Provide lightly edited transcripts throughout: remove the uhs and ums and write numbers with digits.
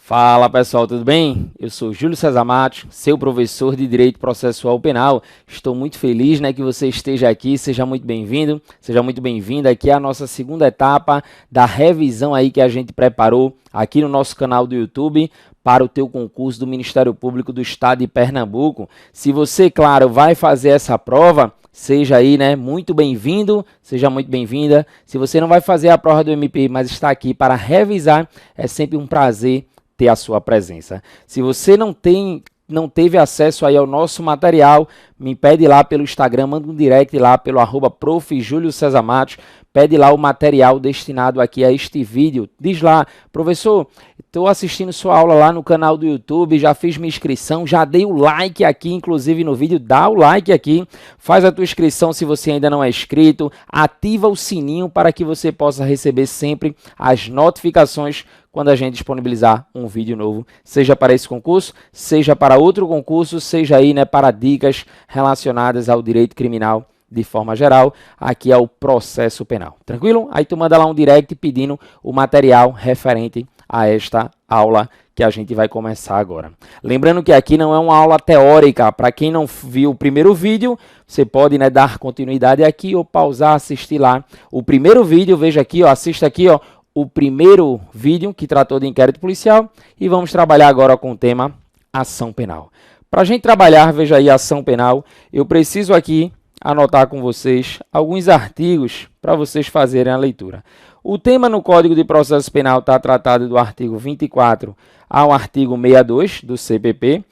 Fala pessoal, tudo bem? Eu sou Júlio César Matos, seu professor de Direito Processual Penal. Estou muito feliz, que você esteja aqui, seja muito bem-vindo, seja muito bem-vinda aqui à nossa segunda etapa da revisão aí que a gente preparou aqui no nosso canal do YouTube para o teu concurso do Ministério Público do Estado de Pernambuco. Se você, claro, vai fazer essa prova, seja aí, muito bem-vindo, seja muito bem-vinda. Se você não vai fazer a prova do MP, mas está aqui para revisar, é sempre um prazer ter a sua presença. Se você não teve acesso aí ao nosso material, me pede lá pelo Instagram, manda um direct lá pelo @prof.juliocesarmatos, pede lá o material destinado aqui a este vídeo. Diz lá, professor, estou assistindo sua aula lá no canal do YouTube, já fiz minha inscrição, já dei o like aqui, inclusive no vídeo, dá o like aqui, faz a tua inscrição se você ainda não é inscrito, ativa o sininho para que você possa receber sempre as notificações quando a gente disponibilizar um vídeo novo, seja para esse concurso, seja para outro concurso, seja aí, para dicas relacionadas ao direito criminal de forma geral, aqui é o processo penal. Tranquilo? Aí tu manda lá um direct pedindo o material referente a esta aula que a gente vai começar agora. Lembrando que aqui não é uma aula teórica, para quem não viu o primeiro vídeo, você pode dar continuidade aqui ou pausar, assistir lá o primeiro vídeo, veja aqui, assista aqui, o primeiro vídeo que tratou de inquérito policial e vamos trabalhar agora com o tema ação penal. Para a gente trabalhar, veja aí, ação penal, eu preciso aqui anotar com vocês alguns artigos para vocês fazerem a leitura. O tema no Código de Processo Penal está tratado do artigo 24 ao artigo 62 do CPP,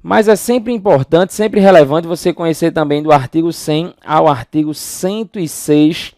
mas é sempre importante, sempre relevante você conhecer também do artigo 100 ao artigo 106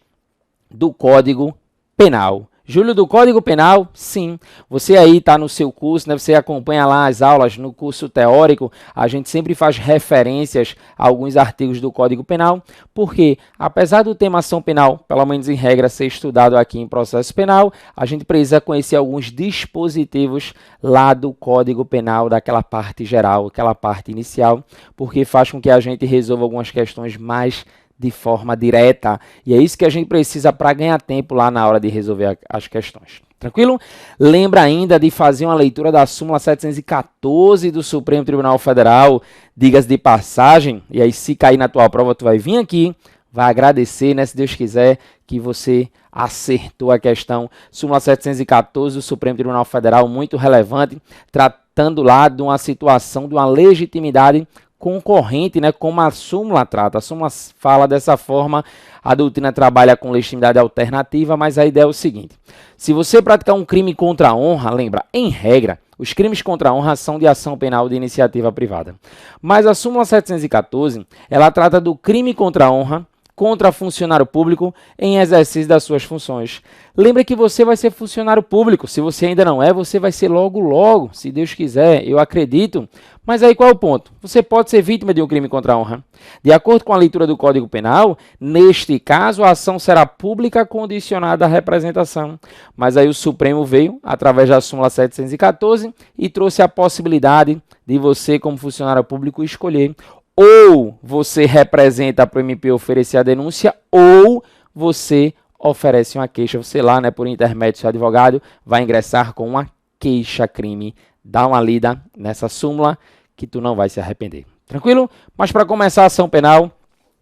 do Código Penal. Júlio, do Código Penal? Sim. Você aí está no seu curso, você acompanha lá as aulas no curso teórico, a gente sempre faz referências a alguns artigos do Código Penal, porque apesar do tema ação penal, pelo menos em regra, ser estudado aqui em processo penal, a gente precisa conhecer alguns dispositivos lá do Código Penal, daquela parte geral, aquela parte inicial, porque faz com que a gente resolva algumas questões mais de forma direta, e é isso que a gente precisa para ganhar tempo lá na hora de resolver as questões. Tranquilo? Lembra ainda de fazer uma leitura da súmula 714 do Supremo Tribunal Federal, diga-se de passagem, e aí se cair na tua prova, tu vai vir aqui, vai agradecer, se Deus quiser, que você acertou a questão. Súmula 714 do Supremo Tribunal Federal, muito relevante, tratando lá de uma situação, de uma legitimidade concorrente, como a súmula trata. A súmula fala dessa forma, a doutrina trabalha com legitimidade alternativa, mas a ideia é o seguinte: se você praticar um crime contra a honra, lembra, em regra, os crimes contra a honra são de ação penal de iniciativa privada. Mas a súmula 714, ela trata do crime contra a honra contra funcionário público em exercício das suas funções. Lembra que você vai ser funcionário público. Se você ainda não é, você vai ser logo, se Deus quiser, eu acredito. Mas aí qual é o ponto? Você pode ser vítima de um crime contra a honra. De acordo com a leitura do Código Penal, neste caso, a ação será pública condicionada à representação. Mas aí o Supremo veio, através da súmula 714, e trouxe a possibilidade de você, como funcionário público, escolher ou você representa para o MP oferecer a denúncia, ou você oferece uma queixa. Você lá, por intermédio do seu advogado, vai ingressar com uma queixa-crime. Dá uma lida nessa súmula que tu não vai se arrepender. Tranquilo? Mas para começar a ação penal,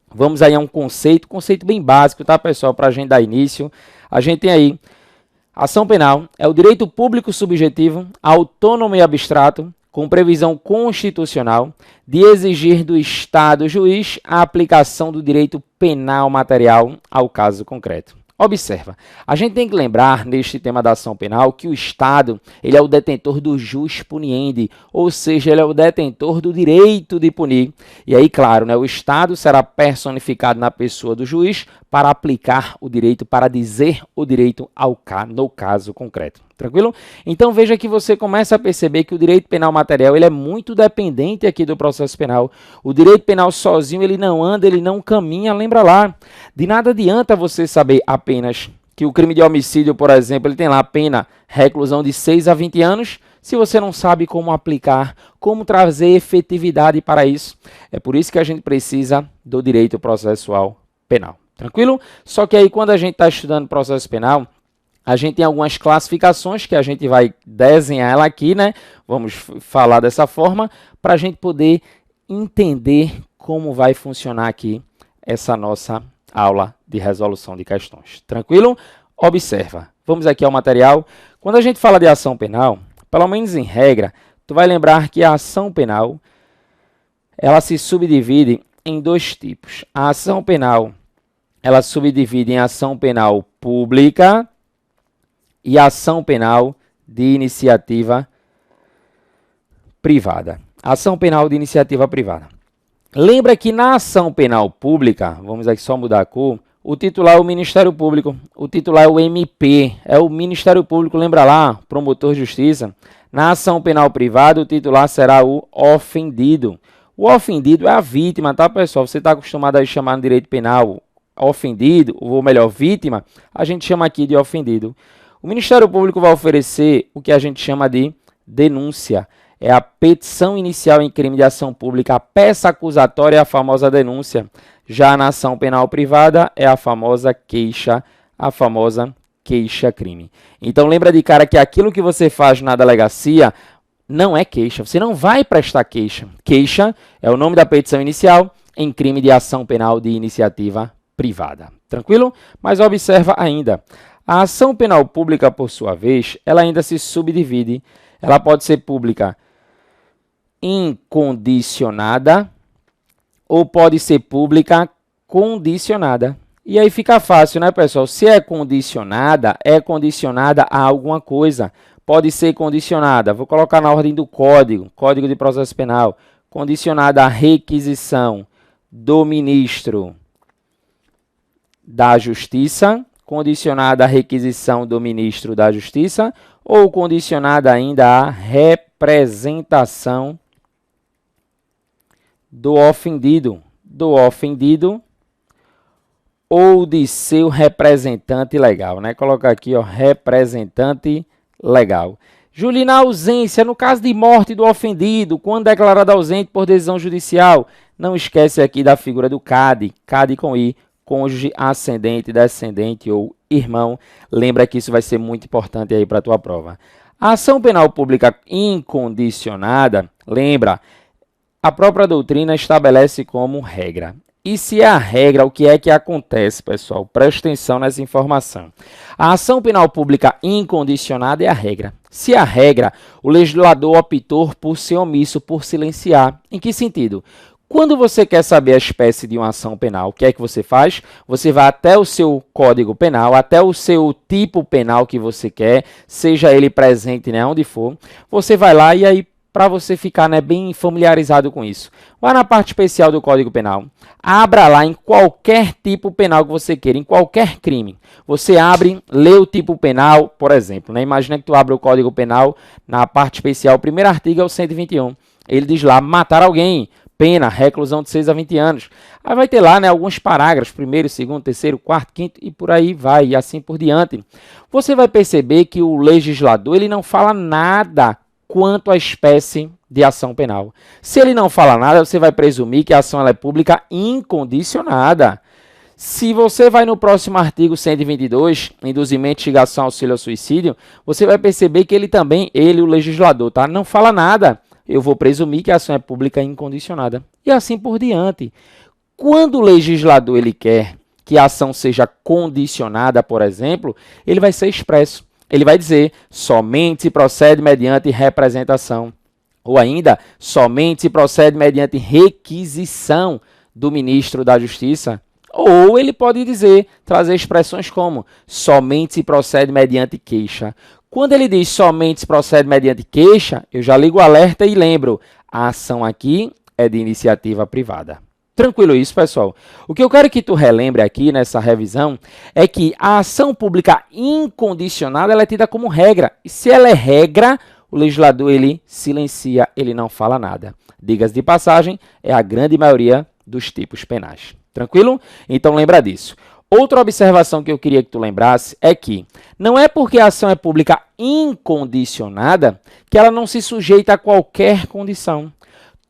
vamos aí a um conceito bem básico, tá, pessoal? Para a gente dar início, a gente tem aí, ação penal é o direito público subjetivo, autônomo e abstrato, com previsão constitucional de exigir do Estado juiz a aplicação do direito penal material ao caso concreto. Observa, a gente tem que lembrar neste tema da ação penal que o Estado ele é o detentor do jus puniendi, ou seja, ele é o detentor do direito de punir. E aí, claro, o Estado será personificado na pessoa do juiz para aplicar o direito, para dizer o direito no caso concreto. Tranquilo? Então veja que você começa a perceber que o direito penal material ele é muito dependente aqui do processo penal. O direito penal sozinho ele não anda, ele não caminha, lembra lá. De nada adianta você saber apenas que o crime de homicídio, por exemplo, ele tem lá a pena reclusão de 6 a 20 anos, se você não sabe como aplicar, como trazer efetividade para isso. É por isso que a gente precisa do direito processual penal. Tranquilo? Só que aí quando a gente está estudando processo penal, a gente tem algumas classificações que a gente vai desenhar ela aqui, né? Vamos falar dessa forma para a gente poder entender como vai funcionar aqui essa nossa aula de resolução de questões. Tranquilo? Observa. Vamos aqui ao material. Quando a gente fala de ação penal, pelo menos em regra, tu vai lembrar que a ação penal ela se subdivide em dois tipos. A ação penal ela subdivide em ação penal pública e ação penal de iniciativa privada. Ação penal de iniciativa privada. Lembra que na ação penal pública, vamos aqui só mudar a cor, o titular é o Ministério Público, o titular é o MP, é o Ministério Público, lembra lá, promotor de justiça. Na ação penal privada, o titular será o ofendido. O ofendido é a vítima, tá, pessoal? Você está acostumado a chamar no direito penal ofendido, ou melhor, vítima, a gente chama aqui de ofendido. O Ministério Público vai oferecer o que a gente chama de denúncia. É a petição inicial em crime de ação pública, a peça acusatória é a famosa denúncia. Já na ação penal privada é a famosa queixa-crime. Então lembra de cara que aquilo que você faz na delegacia não é queixa, você não vai prestar queixa. Queixa é o nome da petição inicial em crime de ação penal de iniciativa privada. Tranquilo? Mas observa ainda, a ação penal pública, por sua vez, ela ainda se subdivide. Ela pode ser pública incondicionada ou pode ser pública condicionada. E aí fica fácil, né, pessoal? Se é condicionada a alguma coisa. Pode ser condicionada, vou colocar na ordem do Código de Processo Penal, condicionada à requisição do ministro da Justiça, condicionada à requisição do ministro da Justiça, ou condicionada ainda à representação do ofendido ou de seu representante legal, né? Colocar aqui, ó, representante legal. Julina, ausência, no caso de morte do ofendido, quando declarado ausente por decisão judicial, não esquece aqui da figura do CAD, CAD com I, cônjuge, ascendente, descendente ou irmão. Lembra que isso vai ser muito importante aí para a tua prova. A ação penal pública incondicionada, lembra, a própria doutrina estabelece como regra. E se é a regra, o que é que acontece, pessoal? Presta atenção nessa informação. A ação penal pública incondicionada é a regra. Se é a regra, o legislador optou por ser omisso, por silenciar. Em que sentido? Quando você quer saber a espécie de uma ação penal, o que é que você faz? Você vai até o seu código penal, até o seu tipo penal que você quer, seja ele presente, né, onde for. Você vai lá e aí, para você ficar, né, bem familiarizado com isso, vai na parte especial do Código Penal, abra lá em qualquer tipo penal que você queira, em qualquer crime. Você abre, lê o tipo penal, por exemplo, né? Imagina que tu abre o Código Penal, na parte especial, o primeiro artigo é o 121. Ele diz lá, matar alguém, pena, reclusão de 6 a 20 anos. Aí vai ter lá, né, alguns parágrafos, primeiro, segundo, terceiro, quarto, quinto, e por aí vai, e assim por diante. Você vai perceber que o legislador ele não fala nada quanto à espécie de ação penal. Se ele não fala nada, você vai presumir que a ação ela é pública incondicionada. Se você vai no próximo artigo 122, induzimento, instigação, auxílio ao suicídio, você vai perceber que ele também, o legislador, tá, não fala nada. Eu vou presumir que a ação é pública incondicionada. E assim por diante. Quando o legislador ele quer que a ação seja condicionada, por exemplo, ele vai ser expresso. Ele vai dizer, somente se procede mediante representação. Ou ainda, somente se procede mediante requisição do ministro da Justiça. Ou ele pode dizer, trazer expressões como, somente se procede mediante queixa. Quando ele diz somente se procede mediante queixa, eu já ligo o alerta e lembro, a ação aqui é de iniciativa privada. Tranquilo isso, pessoal? O que eu quero que tu relembre aqui nessa revisão é que a ação pública incondicionada ela é tida como regra. E se ela é regra, o legislador ele silencia, ele não fala nada. Diga-se de passagem, é a grande maioria dos tipos penais. Tranquilo? Então lembra disso. Outra observação que eu queria que tu lembrasse é que não é porque a ação é pública incondicionada que ela não se sujeita a qualquer condição.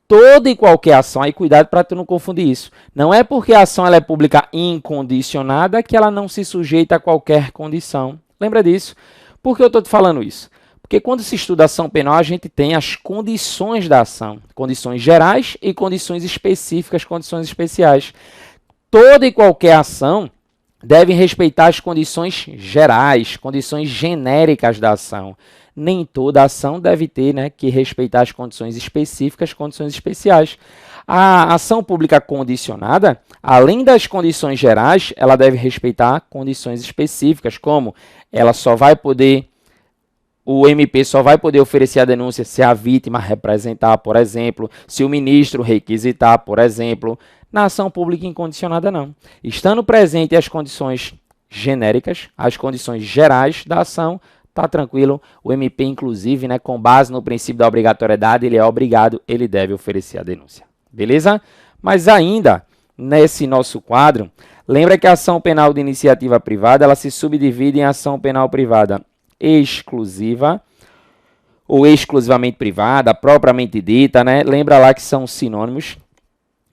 Toda e qualquer ação, aí cuidado para tu não confundir isso. Não é porque a ação ela é pública incondicionada que ela não se sujeita a qualquer condição. Lembra disso? Por que eu estou te falando isso? Porque quando se estuda ação penal, a gente tem as condições da ação, condições gerais e condições específicas, condições especiais. Toda e qualquer ação deve respeitar as condições gerais, condições genéricas da ação. Nem toda ação deve ter, né, que respeitar as condições específicas, condições especiais. A ação pública condicionada, além das condições gerais, ela deve respeitar condições específicas, como ela só vai poder, o MP só vai poder oferecer a denúncia se a vítima representar, por exemplo, se o ministro requisitar, por exemplo. Na ação pública incondicionada, não. Estando presente as condições genéricas, as condições gerais da ação, tá tranquilo. O MP, inclusive, né, com base no princípio da obrigatoriedade, ele é obrigado, ele deve oferecer a denúncia. Beleza? Mas ainda, nesse nosso quadro, lembra que a ação penal de iniciativa privada, ela se subdivide em ação penal privada exclusiva ou exclusivamente privada, propriamente dita, né? Lembra lá que são sinônimos.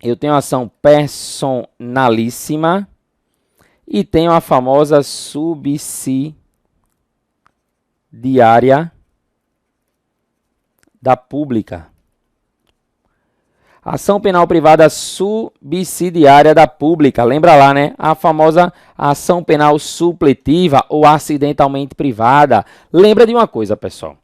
Eu tenho a ação personalíssima e tenho a famosa subsidiária da pública. Ação penal privada subsidiária da pública. Lembra lá, né? A famosa ação penal supletiva ou acidentalmente privada. Lembra de uma coisa, pessoal.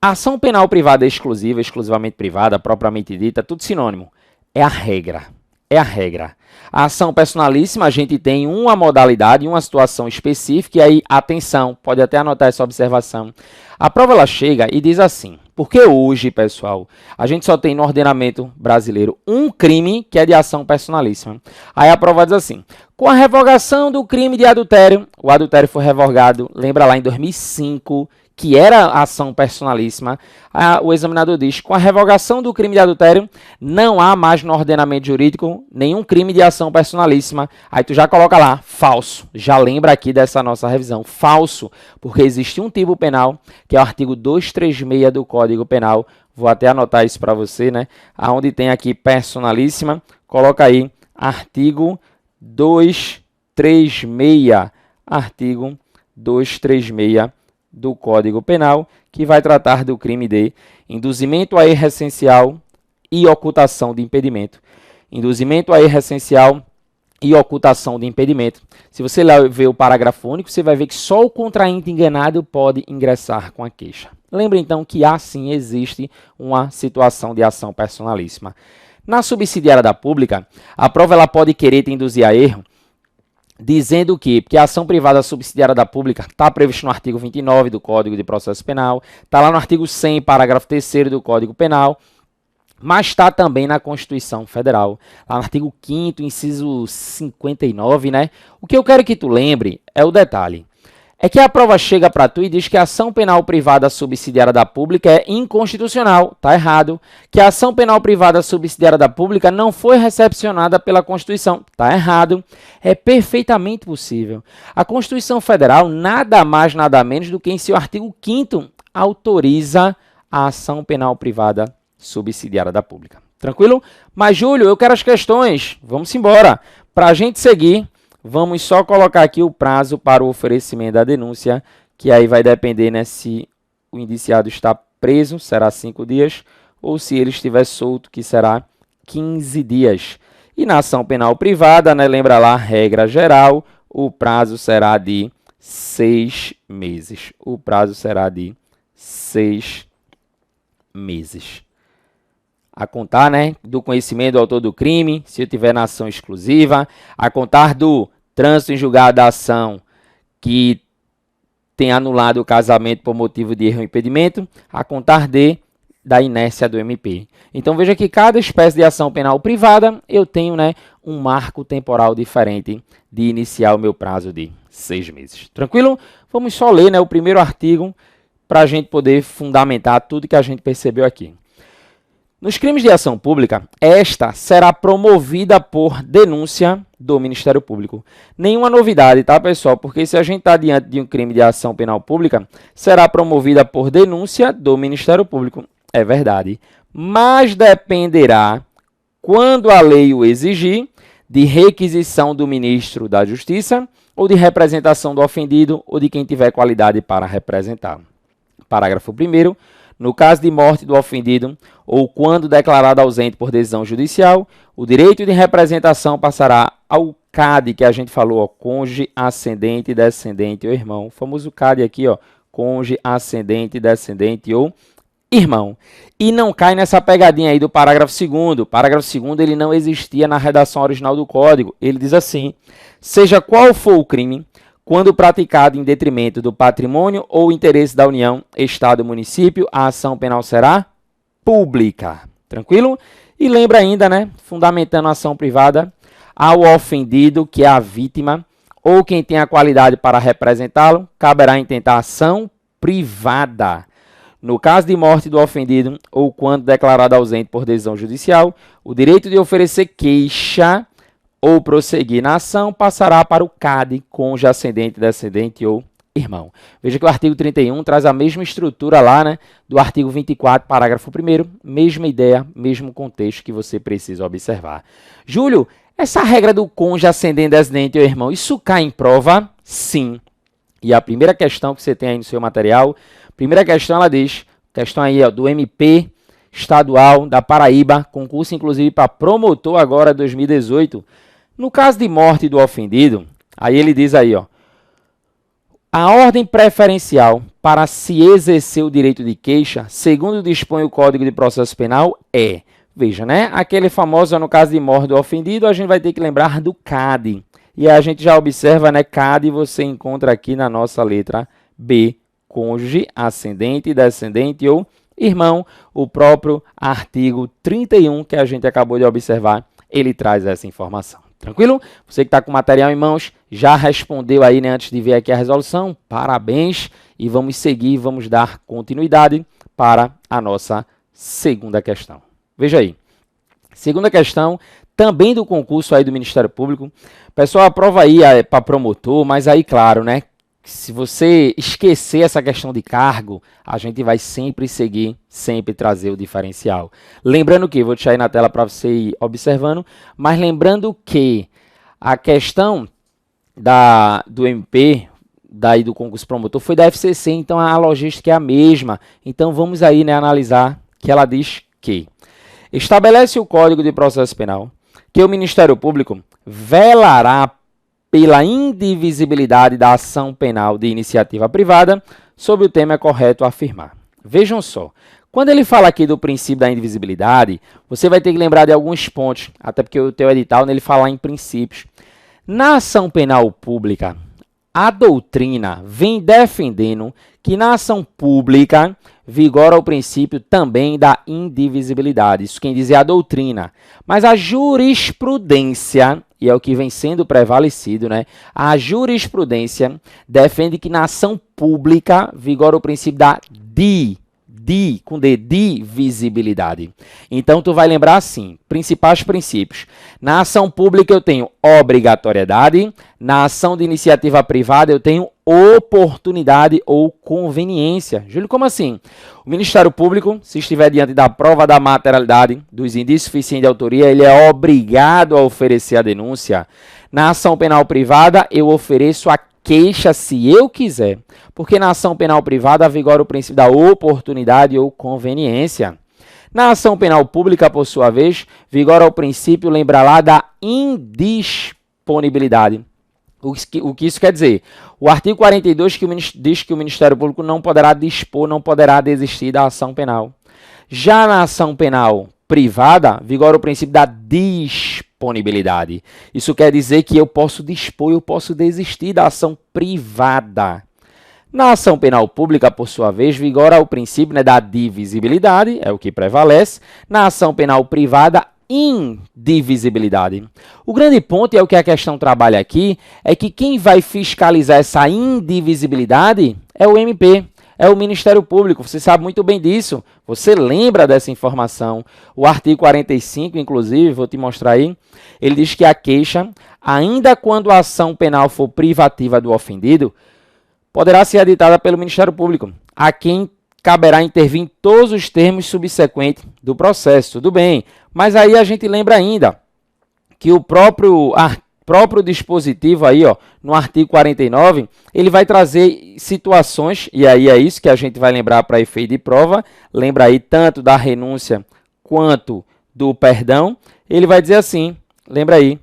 Ação penal privada exclusiva, exclusivamente privada, propriamente dita, tudo sinônimo. É a regra. É a regra. A ação personalíssima, a gente tem uma modalidade, uma situação específica, e aí, atenção, pode até anotar essa observação. A prova ela chega e diz assim, porque hoje, pessoal, a gente só tem no ordenamento brasileiro um crime que é de ação personalíssima. Aí a prova diz assim, com a revogação do crime de adultério, o adultério foi revogado, lembra lá em 2005, que era ação personalíssima, o examinador diz, com a revogação do crime de adultério, não há mais no ordenamento jurídico nenhum crime de ação personalíssima. Aí tu já coloca lá, falso. Já lembra aqui dessa nossa revisão, falso, porque existe um tipo penal, que é o artigo 236 do Código Penal, vou até anotar isso para você, né? Aonde tem aqui personalíssima, coloca aí, artigo 236, artigo 236 do Código Penal, que vai tratar do crime de induzimento a erro essencial e ocultação de impedimento. Induzimento a erro essencial e ocultação de impedimento. Se você ver o parágrafo único, você vai ver que só o contrainte enganado pode ingressar com a queixa. Lembre então que assim existe uma situação de ação personalíssima. Na subsidiária da pública, a prova ela pode querer te induzir a erro, dizendo que, porque a ação privada subsidiária da pública está previsto no artigo 29 do Código de Processo Penal, está lá no artigo 100, parágrafo 3º do Código Penal, mas está também na Constituição Federal, lá no artigo 5º, inciso 59, né? O que eu quero que tu lembre é o detalhe. É que a prova chega para tu e diz que a ação penal privada subsidiária da pública é inconstitucional. Tá errado. Que a ação penal privada subsidiária da pública não foi recepcionada pela Constituição. Tá errado. É perfeitamente possível. A Constituição Federal nada mais, nada menos do que em seu artigo 5º autoriza a ação penal privada subsidiária da pública. Tranquilo? Mas, Júlio, eu quero as questões. Vamos embora. Para a gente seguir, vamos só colocar aqui o prazo para o oferecimento da denúncia, que aí vai depender, né, se o indiciado está preso, será 5 dias, ou se ele estiver solto, que será 15 dias. E na ação penal privada, né, lembra lá, regra geral, o prazo será de 6 meses. O prazo será de 6 meses. A contar, né, do conhecimento do autor do crime, se eu tiver na ação exclusiva, a contar do trânsito em julgado da ação que tem anulado o casamento por motivo de erro ou impedimento, a contar da inércia do MP. Então veja que cada espécie de ação penal privada eu tenho, né, um marco temporal diferente de iniciar o meu prazo de 6 meses. Tranquilo? Vamos só ler, né, o primeiro artigo para a gente poder fundamentar tudo que a gente percebeu aqui. Nos crimes de ação pública, esta será promovida por denúncia do Ministério Público. Nenhuma novidade, tá, pessoal? Porque se a gente está diante de um crime de ação penal pública, será promovida por denúncia do Ministério Público. É verdade. Mas dependerá, quando a lei o exigir, de requisição do Ministro da Justiça ou de representação do ofendido ou de quem tiver qualidade para representar. Parágrafo 1º. No caso de morte do ofendido ou quando declarado ausente por decisão judicial, o direito de representação passará ao CAD, que a gente falou, ó, cônjuge, ascendente, descendente ou irmão. O famoso CAD aqui, ó, cônjuge, ascendente, descendente ou irmão. E não cai nessa pegadinha aí do parágrafo 2º. O parágrafo 2º ele não existia na redação original do Código. Ele diz assim: seja qual for o crime, quando praticado em detrimento do patrimônio ou interesse da União, Estado ou município, a ação penal será pública. Tranquilo? E lembra ainda, né, fundamentando a ação privada, ao ofendido, que é a vítima, ou quem tem a qualidade para representá-lo, caberá intentar ação privada. No caso de morte do ofendido, ou quando declarado ausente por decisão judicial, o direito de oferecer queixa ou prosseguir na ação passará para o CAD, cônjuge, ascendente, descendente ou irmão. Veja que o artigo 31 traz a mesma estrutura lá, né, do artigo 24, parágrafo 1º, mesma ideia, mesmo contexto que você precisa observar. Júlio, essa regra do cônjuge, ascendente, descendente ou irmão, isso cai em prova? Sim. E a primeira questão que você tem aí no seu material, primeira questão ela diz, questão aí ó, do MP estadual da Paraíba, concurso inclusive para promotor agora 2018, no caso de morte do ofendido, aí ele diz aí, ó, a ordem preferencial para se exercer o direito de queixa, segundo dispõe o Código de Processo Penal, é, veja, né, aquele famoso, no caso de morte do ofendido, a gente vai ter que lembrar do CAD. E a gente já observa, né, CAD você encontra aqui na nossa letra B, cônjuge, ascendente, descendente ou irmão, o próprio artigo 31 que a gente acabou de observar, ele traz essa informação. Tranquilo? Você que está com o material em mãos, já respondeu aí, né, antes de ver aqui a resolução, parabéns, e vamos seguir, vamos dar continuidade para a nossa segunda questão. Veja aí, segunda questão, também do concurso aí do Ministério Público, pessoal, a prova aí é para promotor, mas aí, claro, né, se você esquecer essa questão de cargo, a gente vai sempre seguir, sempre trazer o diferencial. Lembrando que, vou deixar aí na tela para você ir observando, mas lembrando que a questão do MP, daí do concurso promotor, foi da FCC, então a logística é a mesma. Então vamos aí, né, analisar que ela diz que estabelece o Código de Processo Penal que o Ministério Público velará pela indivisibilidade da ação penal de iniciativa privada, sobre o tema é correto afirmar. Vejam só, quando ele fala aqui do princípio da indivisibilidade, você vai ter que lembrar de alguns pontos, até porque o teu edital, nele fala em princípios. Na ação penal pública, a doutrina vem defendendo que na ação pública vigora o princípio também da indivisibilidade. Isso quem diz é a doutrina. Mas a jurisprudência, e é o que vem sendo prevalecido, né? A jurisprudência defende que na ação pública vigora o princípio da divisibilidade. Então, tu vai lembrar assim, principais princípios. Na ação pública eu tenho obrigatoriedade, na ação de iniciativa privada eu tenho oportunidade ou conveniência. Júlio, como assim? O Ministério Público, se estiver diante da prova da materialidade dos indícios suficientes de autoria, ele é obrigado a oferecer a denúncia. Na ação penal privada, eu ofereço a queixa se eu quiser, porque na ação penal privada vigora o princípio da oportunidade ou conveniência. Na ação penal pública, por sua vez, vigora o princípio, lembra lá, da indisponibilidade. O que isso quer dizer? O artigo 42 diz que o Ministério Público não poderá dispor, não poderá desistir da ação penal. Já na ação penal privada, vigora o princípio da disponibilidade. Isso quer dizer que eu posso dispor, eu posso desistir da ação privada. Na ação penal pública, por sua vez, vigora o princípio, né, da divisibilidade, é o que prevalece. Na ação penal privada, indivisibilidade. O grande ponto, e é o que a questão trabalha aqui, é que quem vai fiscalizar essa indivisibilidade é o MP, é o Ministério Público. Você sabe muito bem disso, você lembra dessa informação. O artigo 45, inclusive, vou te mostrar aí, ele diz que a queixa, ainda quando a ação penal for privativa do ofendido, poderá ser editada pelo Ministério Público, a quem caberá intervir em todos os termos subsequentes do processo. Tudo bem, mas aí a gente lembra ainda que o próprio próprio dispositivo aí, ó, no artigo 49, ele vai trazer situações, e aí é isso que a gente vai lembrar para efeito de prova, lembra aí tanto da renúncia quanto do perdão, ele vai dizer assim, lembra aí,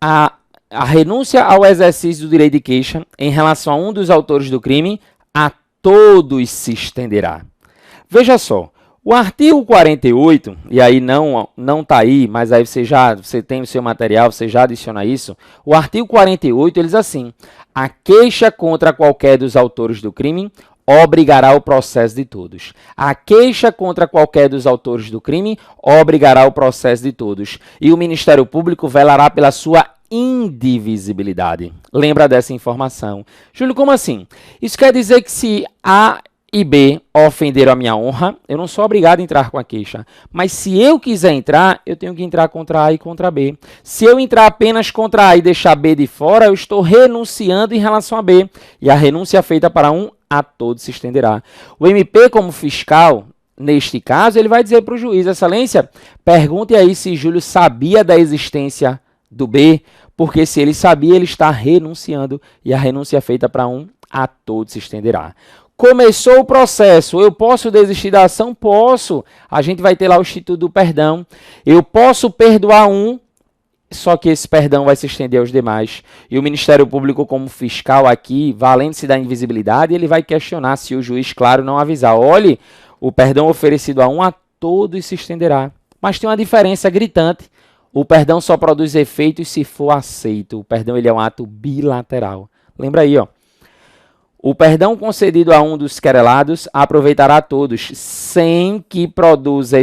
a renúncia ao exercício do direito de queixa em relação a um dos autores do crime, a todos se estenderá. Veja só, o artigo 48, e aí não está aí, mas aí você tem o seu material, você já adiciona isso. O artigo 48, ele diz assim, a queixa contra qualquer dos autores do crime obrigará o processo de todos. A queixa contra qualquer dos autores do crime obrigará o processo de todos. E o Ministério Público velará pela sua indivisibilidade. Lembra dessa informação. Júlio, como assim? Isso quer dizer que se A e B ofenderam a minha honra, eu não sou obrigado a entrar com a queixa. Mas se eu quiser entrar, eu tenho que entrar contra A e contra B. Se eu entrar apenas contra A e deixar B de fora, eu estou renunciando em relação a B. E a renúncia feita para um, a todos se estenderá. O MP, como fiscal, neste caso, ele vai dizer para o juiz, excelência, pergunte aí se Júlio sabia da existência do B, porque se ele sabia, ele está renunciando. E a renúncia feita para um, a todos se estenderá. Começou o processo, eu posso desistir da ação? Posso. A gente vai ter lá o Instituto do Perdão. Eu posso perdoar um, só que esse perdão vai se estender aos demais. E o Ministério Público, como fiscal aqui, valendo-se da invisibilidade, ele vai questionar se o juiz, claro, não avisar. Olhe, o perdão oferecido a um, a todos se estenderá. Mas tem uma diferença gritante. O perdão só produz efeitos se for aceito. O perdão ele é um ato bilateral. Lembra aí, ó. O perdão concedido a um dos querelados aproveitará a todos, sem que produza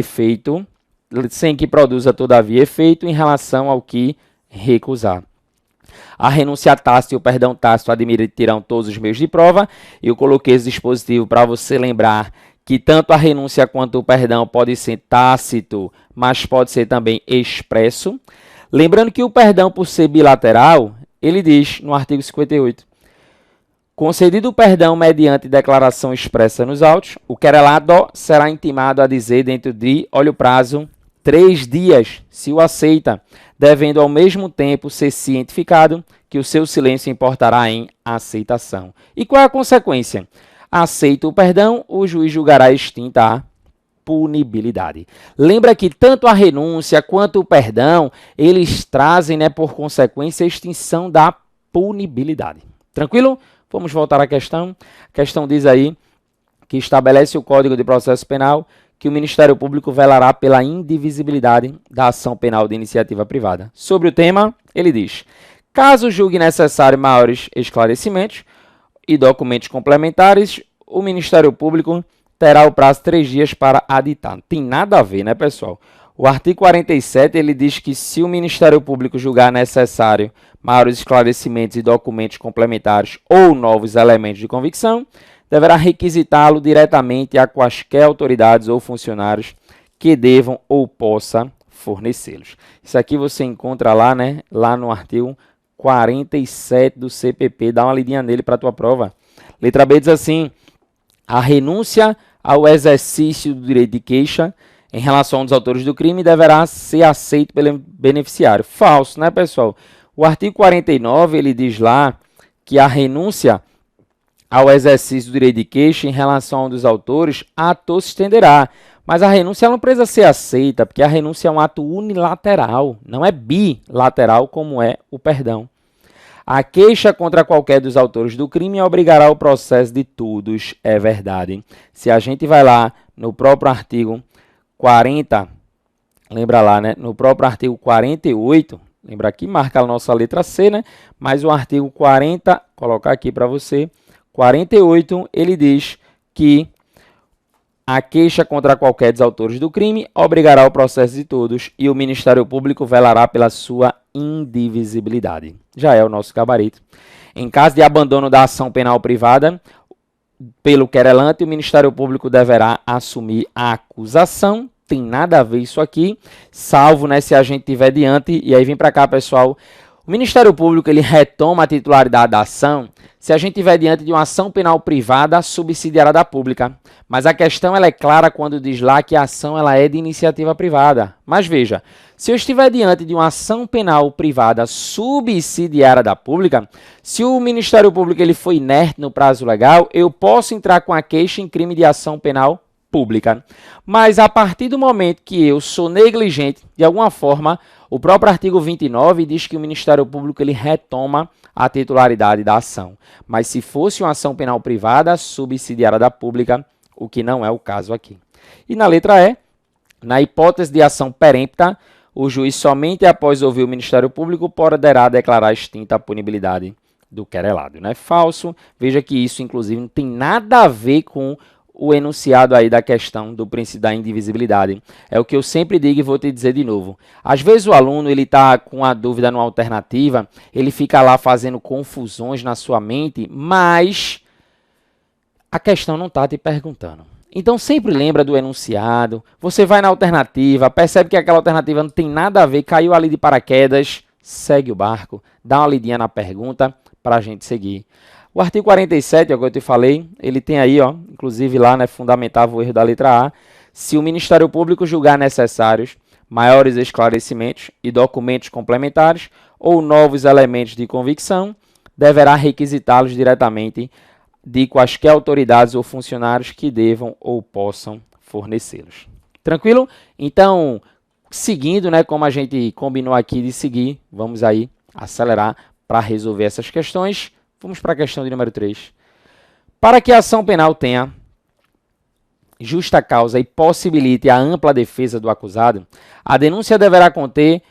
todavia efeito em relação ao que recusar. A renúncia tácita e o perdão tácito admitirão todos os meios de prova. Eu coloquei esse dispositivo para você lembrar que tanto a renúncia quanto o perdão pode ser tácito, mas pode ser também expresso. Lembrando que o perdão, por ser bilateral, ele diz no artigo 58, concedido o perdão mediante declaração expressa nos autos, o querelado será intimado a dizer dentro de, olha o prazo, 3 dias, se o aceita, devendo ao mesmo tempo ser cientificado que o seu silêncio importará em aceitação. E qual é a consequência? Aceita o perdão, o juiz julgará extinta a punibilidade. Lembra que tanto a renúncia quanto o perdão, eles trazem, por consequência, a extinção da punibilidade. Tranquilo? Vamos voltar à questão. A questão diz aí que estabelece o Código de Processo Penal que o Ministério Público velará pela indivisibilidade da ação penal de iniciativa privada. Sobre o tema, ele diz, caso julgue necessário maiores esclarecimentos e documentos complementares, o Ministério Público terá o prazo de 3 dias para aditar. Tem nada a ver, né, pessoal? O artigo 47, ele diz que se o Ministério Público julgar necessário maiores esclarecimentos e documentos complementares ou novos elementos de convicção, deverá requisitá-lo diretamente a quaisquer autoridades ou funcionários que devam ou possa fornecê-los. Isso aqui você encontra lá, lá no artigo 47 do CPP. Dá uma lidinha nele para a tua prova. Letra B diz assim, a renúncia ao exercício do direito de queixa em relação aos autores do crime deverá ser aceito pelo beneficiário. Falso, né, pessoal? O artigo 49, ele diz lá que a renúncia ao exercício do direito de queixa em relação a um dos autores, a todos se estenderá. Mas a renúncia não precisa ser aceita, porque a renúncia é um ato unilateral, não é bilateral como é o perdão. A queixa contra qualquer dos autores do crime obrigará o processo de todos, é verdade. Se a gente vai lá no próprio artigo 40, lembra lá, no próprio artigo 48, lembra aqui, marca a nossa letra C, mas o artigo 40, colocar aqui para você, 48, ele diz que a queixa contra qualquer dos autores do crime obrigará o processo de todos e o Ministério Público velará pela sua indivisibilidade. Já é o nosso gabarito. Em caso de abandono da ação penal privada pelo querelante, o Ministério Público deverá assumir a acusação. Tem nada a ver isso aqui, salvo se a gente tiver diante, e aí vem para cá, pessoal, O Ministério Público ele retoma a titularidade da ação se a gente estiver diante de uma ação penal privada subsidiária da pública. Mas a questão ela é clara quando diz lá que a ação ela é de iniciativa privada. Mas veja, se eu estiver diante de uma ação penal privada subsidiária da pública, se o Ministério Público ele foi inerte no prazo legal, eu posso entrar com a queixa em crime de ação penal pública. Mas a partir do momento que eu sou negligente, de alguma forma, o próprio artigo 29 diz que o Ministério Público ele retoma a titularidade da ação. Mas se fosse uma ação penal privada subsidiária da pública, o que não é o caso aqui. E na letra E, na hipótese de ação perempta, o juiz somente após ouvir o Ministério Público poderá declarar extinta a punibilidade do querelado. Não é falso. Veja que isso, inclusive, não tem nada a ver com o enunciado aí da questão do princípio da indivisibilidade. É o que eu sempre digo e vou te dizer de novo. Às vezes o aluno ele está com a dúvida numa alternativa, ele fica lá fazendo confusões na sua mente, mas a questão não está te perguntando. Então sempre lembra do enunciado, você vai na alternativa, percebe que aquela alternativa não tem nada a ver, caiu ali de paraquedas, segue o barco, dá uma lidinha na pergunta para a gente seguir. O artigo 47, é o que eu te falei, ele tem aí, ó, inclusive lá, né, fundamentava o erro da letra A, se o Ministério Público julgar necessários maiores esclarecimentos e documentos complementares ou novos elementos de convicção, deverá requisitá-los diretamente de quaisquer autoridades ou funcionários que devam ou possam fornecê-los. Tranquilo? Então, seguindo, né, como a gente combinou aqui de seguir, vamos aí acelerar para resolver essas questões. Vamos para a questão de número 3. Para que a ação penal tenha justa causa e possibilite a ampla defesa do acusado, a denúncia deverá conter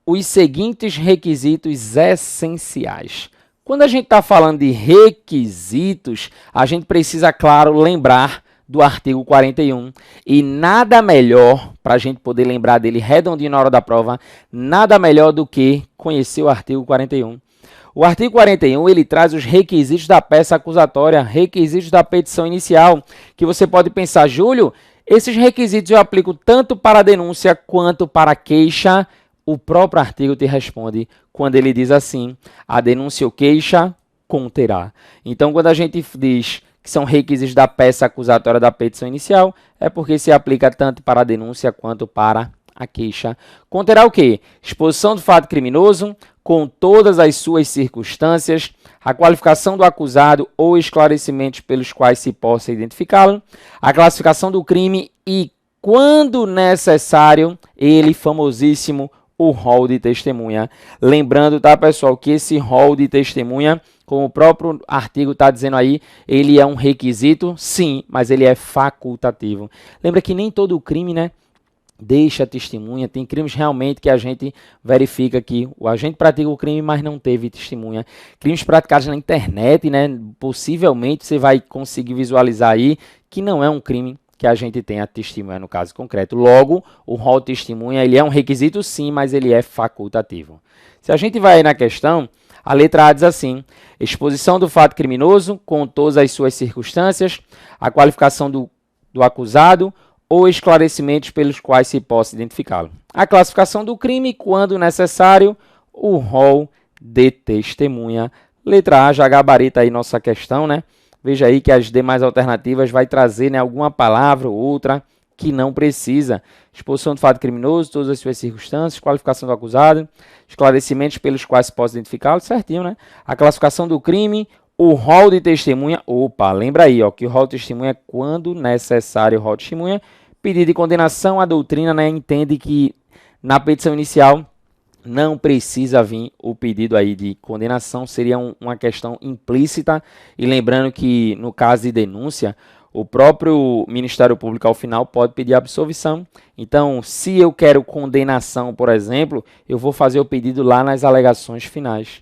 os seguintes requisitos essenciais. Quando a gente está falando de requisitos, a gente precisa, claro, lembrar do artigo 41. E nada melhor, para a gente poder lembrar dele redondinho na hora da prova, nada melhor do que conhecer o artigo 41. O artigo 41, ele traz os requisitos da peça acusatória, requisitos da petição inicial, que você pode pensar, Júlio, esses requisitos eu aplico tanto para a denúncia quanto para a queixa. O próprio artigo te responde quando ele diz assim, a denúncia ou queixa conterá. Então, quando a gente diz que são requisitos da peça acusatória da petição inicial, é porque se aplica tanto para a denúncia quanto para a queixa. Conterá o quê? Exposição do fato criminoso, com todas as suas circunstâncias, a qualificação do acusado ou esclarecimentos pelos quais se possa identificá-lo, a classificação do crime e, quando necessário, ele famosíssimo, o rol de testemunha. Lembrando, tá, pessoal, que esse rol de testemunha, como o próprio artigo está dizendo aí, ele é um requisito, sim, mas ele é facultativo. Lembra que nem todo crime, né, deixa testemunha. Tem crimes realmente que a gente verifica que o agente pratica o crime, mas não teve testemunha. Crimes praticados na internet, né? Possivelmente você vai conseguir visualizar aí que não é um crime que a gente tenha testemunha no caso concreto. Logo, o rol de testemunha ele é um requisito sim, mas ele é facultativo. Se a gente vai aí na questão, a letra A diz assim, exposição do fato criminoso com todas as suas circunstâncias, a qualificação do acusado, ou esclarecimentos pelos quais se possa identificá-lo. A classificação do crime, quando necessário, o rol de testemunha. Letra A já gabarita aí nossa questão, né? Veja aí que as demais alternativas vai trazer, né, alguma palavra ou outra que não precisa. Exposição do fato criminoso, todas as suas circunstâncias, qualificação do acusado, esclarecimentos pelos quais se possa identificá-lo, certinho, né? A classificação do crime, o rol de testemunha, opa, lembra aí, ó, que o rol de testemunha é quando necessário o rol de testemunha. Pedido de condenação, a doutrina, né, entende que na petição inicial não precisa vir o pedido aí de condenação, seria uma questão implícita. E lembrando que no caso de denúncia, o próprio Ministério Público ao final pode pedir absolvição. Então, se eu quero condenação, por exemplo, eu vou fazer o pedido lá nas alegações finais.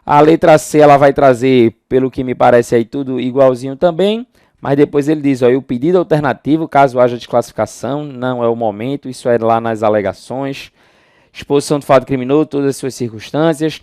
A letra C ela vai trazer, pelo que me parece aí, tudo igualzinho também. Mas depois ele diz, ó, o pedido alternativo, caso haja desclassificação, não é o momento, isso é lá nas alegações. Exposição do fato criminoso, todas as suas circunstâncias.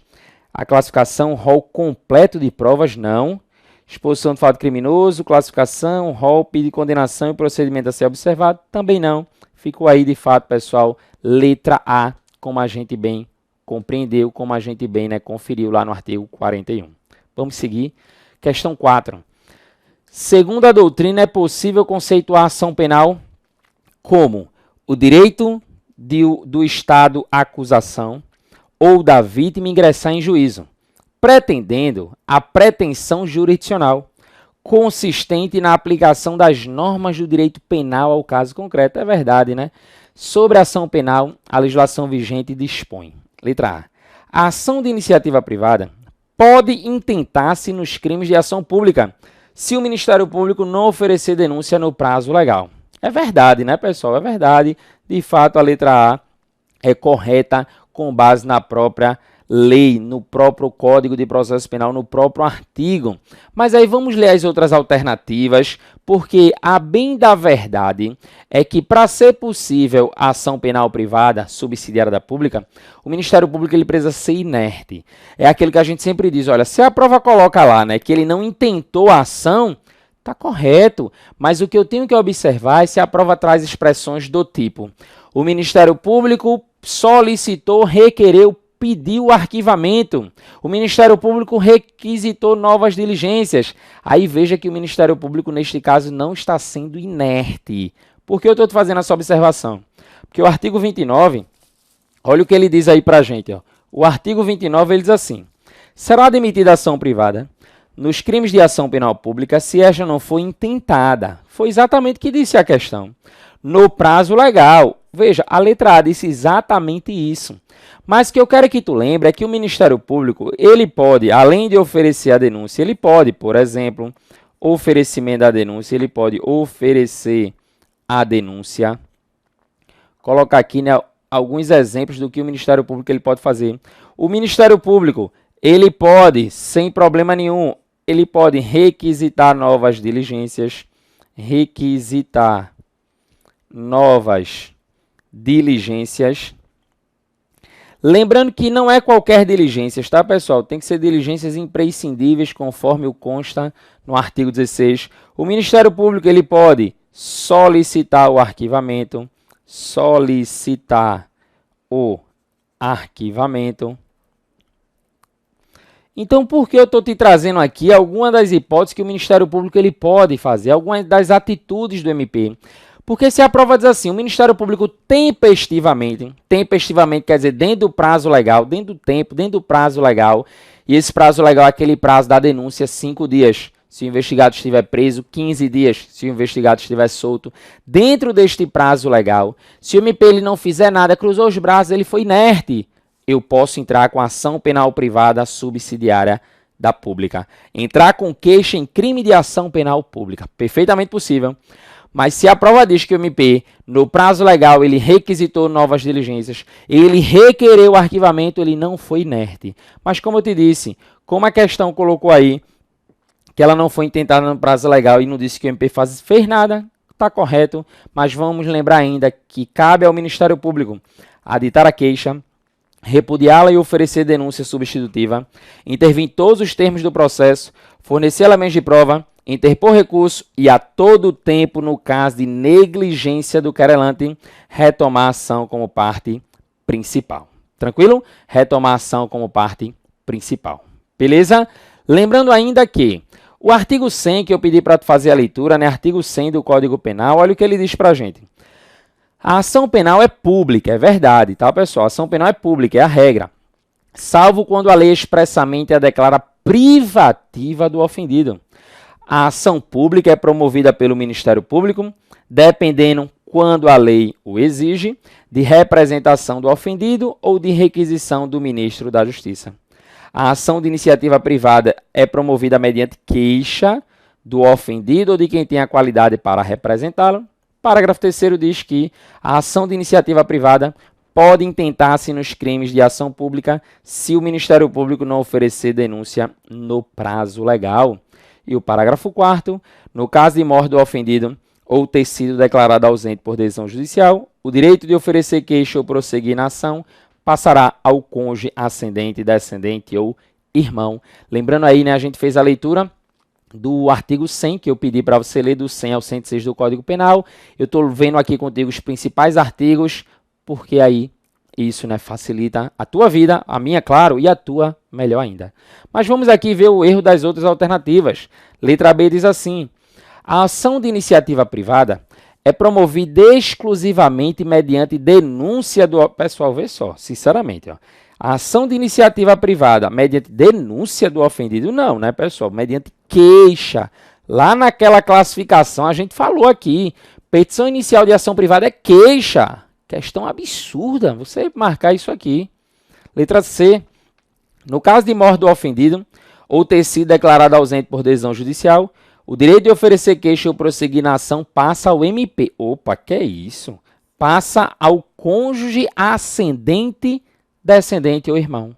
A classificação, rol completo de provas, não. Exposição do fato criminoso, classificação, rol, pedido de condenação e procedimento a ser observado, também não. Ficou aí, de fato, pessoal, letra A, como a gente bem compreendeu, como a gente bem, né, conferiu lá no artigo 41. Vamos seguir. Questão 4. Segundo a doutrina, é possível conceituar a ação penal como o direito do Estado à acusação ou da vítima ingressar em juízo, pretendendo a pretensão jurisdicional, consistente na aplicação das normas do direito penal ao caso concreto. É verdade, né? Sobre a ação penal, a legislação vigente dispõe. Letra A. A ação de iniciativa privada pode intentar-se nos crimes de ação pública, se o Ministério Público não oferecer denúncia no prazo legal. É verdade, né, pessoal? É verdade. De fato, a letra A é correta com base na própria lei, no próprio Código de Processo Penal, no próprio artigo. Mas aí vamos ler as outras alternativas, porque a bem da verdade é que para ser possível a ação penal privada subsidiária da pública, o Ministério Público ele precisa ser inerte. É aquele que a gente sempre diz, olha, se a prova coloca lá, né, que ele não intentou a ação, está correto, mas o que eu tenho que observar é se a prova traz expressões do tipo: o Ministério Público solicitou, requereu, pediu o arquivamento, o Ministério Público requisitou novas diligências. Aí veja que o Ministério Público, neste caso, não está sendo inerte. Por que eu estou fazendo essa observação? Porque o artigo 29, olha o que ele diz aí para a gente. Ó. O artigo 29 ele diz assim: será admitida ação privada nos crimes de ação penal pública se esta não for intentada. Foi exatamente o que disse a questão. No prazo legal. Veja, a letra A disse exatamente isso. Mas o que eu quero que tu lembre é que o Ministério Público, ele pode, além de oferecer a denúncia, ele pode, por exemplo, oferecimento da denúncia, ele pode oferecer a denúncia. Colocar aqui, né, alguns exemplos do que o Ministério Público ele pode fazer. O Ministério Público, ele pode, sem problema nenhum, ele pode requisitar novas diligências, requisitar novas diligências. Lembrando que não é qualquer diligências, tá, pessoal? Tem que ser diligências imprescindíveis, conforme o consta no artigo 16. O Ministério Público ele pode solicitar o arquivamento, Então, por que eu estou te trazendo aqui algumas das hipóteses que o Ministério Público ele pode fazer, algumas das atitudes do MP? Porque se a prova diz assim, o Ministério Público tempestivamente quer dizer dentro do prazo legal, dentro do tempo, dentro do prazo legal, e esse prazo legal é aquele prazo da denúncia, 5 dias. Se o investigado estiver preso, 15 dias, se o investigado estiver solto. Dentro deste prazo legal, se o MP ele não fizer nada, cruzou os braços, ele foi inerte, eu posso entrar com ação penal privada subsidiária da pública. Entrar com queixa em crime de ação penal pública. Perfeitamente possível. Mas se a prova diz que o MP, no prazo legal, ele requisitou novas diligências, ele requereu o arquivamento, ele não foi inerte. Mas como eu te disse, como a questão colocou aí, que ela não foi intentada no prazo legal e não disse que o MP fez nada, está correto. Mas vamos lembrar ainda que cabe ao Ministério Público aditar a queixa, repudiá-la e oferecer denúncia substitutiva, intervir em todos os termos do processo, fornecer elementos de prova, interpor recurso e, a todo tempo, no caso de negligência do querelante, retomar a ação como parte principal. Tranquilo? Retomar a ação como parte principal. Beleza? Lembrando ainda que o artigo 100, que eu pedi para tu fazer a leitura, né? Artigo 100 do Código Penal, olha o que ele diz para a gente. A ação penal é pública, é verdade, tá, pessoal? A ação penal é pública, é a regra. Salvo quando a lei expressamente a declara privativa do ofendido. A ação pública é promovida pelo Ministério Público, dependendo, quando a lei o exige, de representação do ofendido ou de requisição do Ministro da Justiça. A ação de iniciativa privada é promovida mediante queixa do ofendido ou de quem tem a qualidade para representá-lo. Parágrafo 3º diz que a ação de iniciativa privada pode intentar-se nos crimes de ação pública se o Ministério Público não oferecer denúncia no prazo legal. E o parágrafo 4º, no caso de morte do ofendido ou ter sido declarado ausente por decisão judicial, o direito de oferecer queixa ou prosseguir na ação passará ao cônjuge, ascendente, descendente ou irmão. Lembrando aí, né, a gente fez a leitura do artigo 100, que eu pedi para você ler do 100 ao 106 do Código Penal. Eu estou vendo aqui contigo os principais artigos, porque aí isso, né, facilita a tua vida, a minha, claro, e a tua melhor ainda. Mas vamos aqui ver o erro das outras alternativas. Letra B diz assim: a ação de iniciativa privada é promovida exclusivamente mediante denúncia do... Pessoal, vê só, sinceramente, ó. A ação de iniciativa privada mediante denúncia do ofendido, não, né, pessoal? Mediante queixa. Lá naquela classificação, a gente falou aqui, petição inicial de ação privada é queixa. Questão absurda, você marcar isso aqui. Letra C. No caso de morte do ofendido, ou ter sido declarado ausente por decisão judicial, o direito de oferecer queixa ou prosseguir na ação passa ao MP. Opa, que é isso? Passa ao cônjuge ascendente, descendente ou irmão.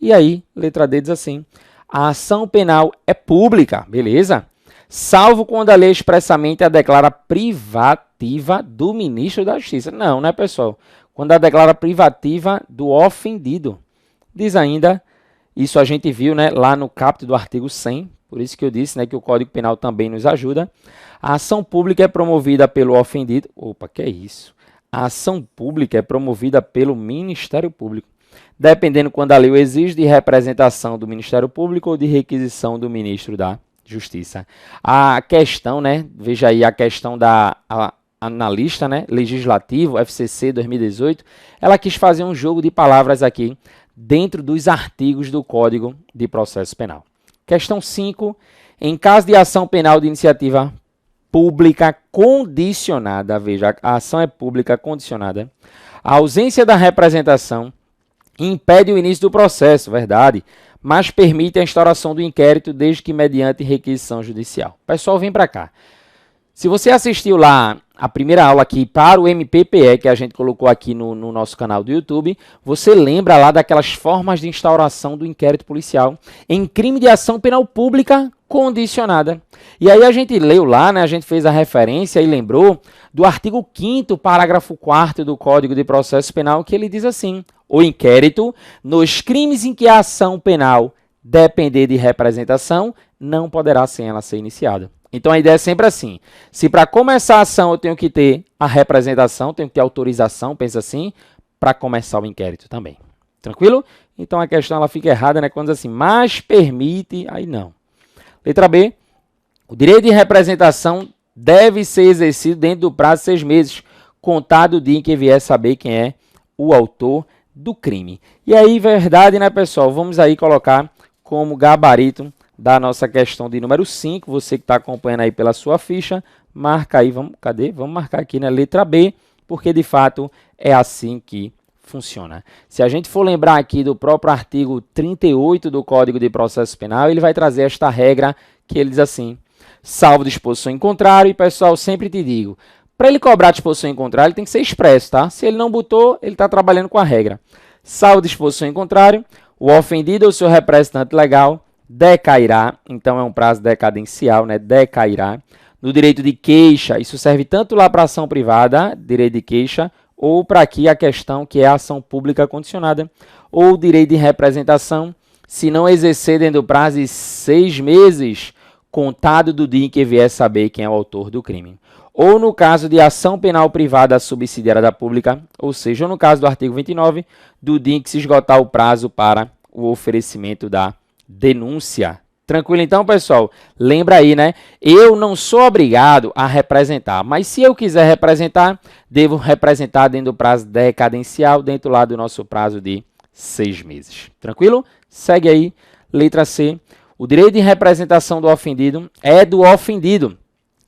E aí, letra D diz assim: a ação penal é pública, beleza? Salvo quando a lei expressamente a declara privativa do ministro da Justiça. Não, né, pessoal? Quando a declara privativa do ofendido. Diz ainda, isso a gente viu, né, lá no caput do artigo 100, por isso que eu disse, né, que o Código Penal também nos ajuda. A ação pública é promovida pelo ofendido. Opa, que é isso? A ação pública é promovida pelo Ministério Público, dependendo quando a lei o exige, de representação do Ministério Público ou de requisição do ministro da Justiça. A questão, né, veja aí a questão da analista, né, legislativo, FCC 2018, ela quis fazer um jogo de palavras aqui dentro dos artigos do Código de Processo Penal. Questão 5. Em caso de ação penal de iniciativa pública condicionada, veja, a ação é pública condicionada, a ausência da representação impede o início do processo, verdade, mas permite a instauração do inquérito desde que mediante requisição judicial. Pessoal, vem para cá. Se você assistiu lá a primeira aula aqui para o MPPE, que a gente colocou aqui no nosso canal do YouTube, você lembra lá daquelas formas de instauração do inquérito policial em crime de ação penal pública condicionada. E aí a gente leu lá, né, a gente fez a referência e lembrou do artigo 5º, parágrafo 4º do Código de Processo Penal, que ele diz assim: o inquérito, nos crimes em que a ação penal depender de representação, não poderá sem ela ser iniciada. Então a ideia é sempre assim: se para começar a ação eu tenho que ter a representação, tenho que ter autorização, pensa assim, para começar o inquérito também. Tranquilo? Então a questão ela fica errada, né? Quando diz assim, mas permite, aí não. Letra B. O direito de representação deve ser exercido dentro do prazo de 6 meses, contado o dia em que vier saber quem é o autor do crime. E aí, verdade, né, pessoal? Vamos aí colocar como gabarito da nossa questão de número 5. Você que está acompanhando aí pela sua ficha, marca aí, cadê? Vamos marcar aqui na letra B, porque de fato é assim que funciona. Se a gente for lembrar aqui do próprio artigo 38 do Código de Processo Penal, ele vai trazer esta regra que ele diz assim: salvo disposição em contrário, e pessoal, sempre te digo, para ele cobrar disposição em contrário, ele tem que ser expresso, tá? Se ele não botou, ele está trabalhando com a regra. Salvo disposição em contrário, o ofendido ou seu representante legal decairá, então é um prazo decadencial, né? Decairá no direito de queixa. Isso serve tanto lá para ação privada, direito de queixa, ou para aqui a questão que é a ação pública condicionada, ou direito de representação, se não exercer dentro do prazo de 6 meses, contado do dia em que vier saber quem é o autor do crime. Ou no caso de ação penal privada subsidiária da pública, ou seja, no caso do artigo 29, do dia em que se esgotar o prazo para o oferecimento da denúncia. Tranquilo então, pessoal? Lembra aí, né? Eu não sou obrigado a representar, mas se eu quiser representar, devo representar dentro do prazo decadencial, dentro lá do nosso prazo de 6 meses. Tranquilo? Segue aí, letra C. O direito de representação do ofendido é do ofendido,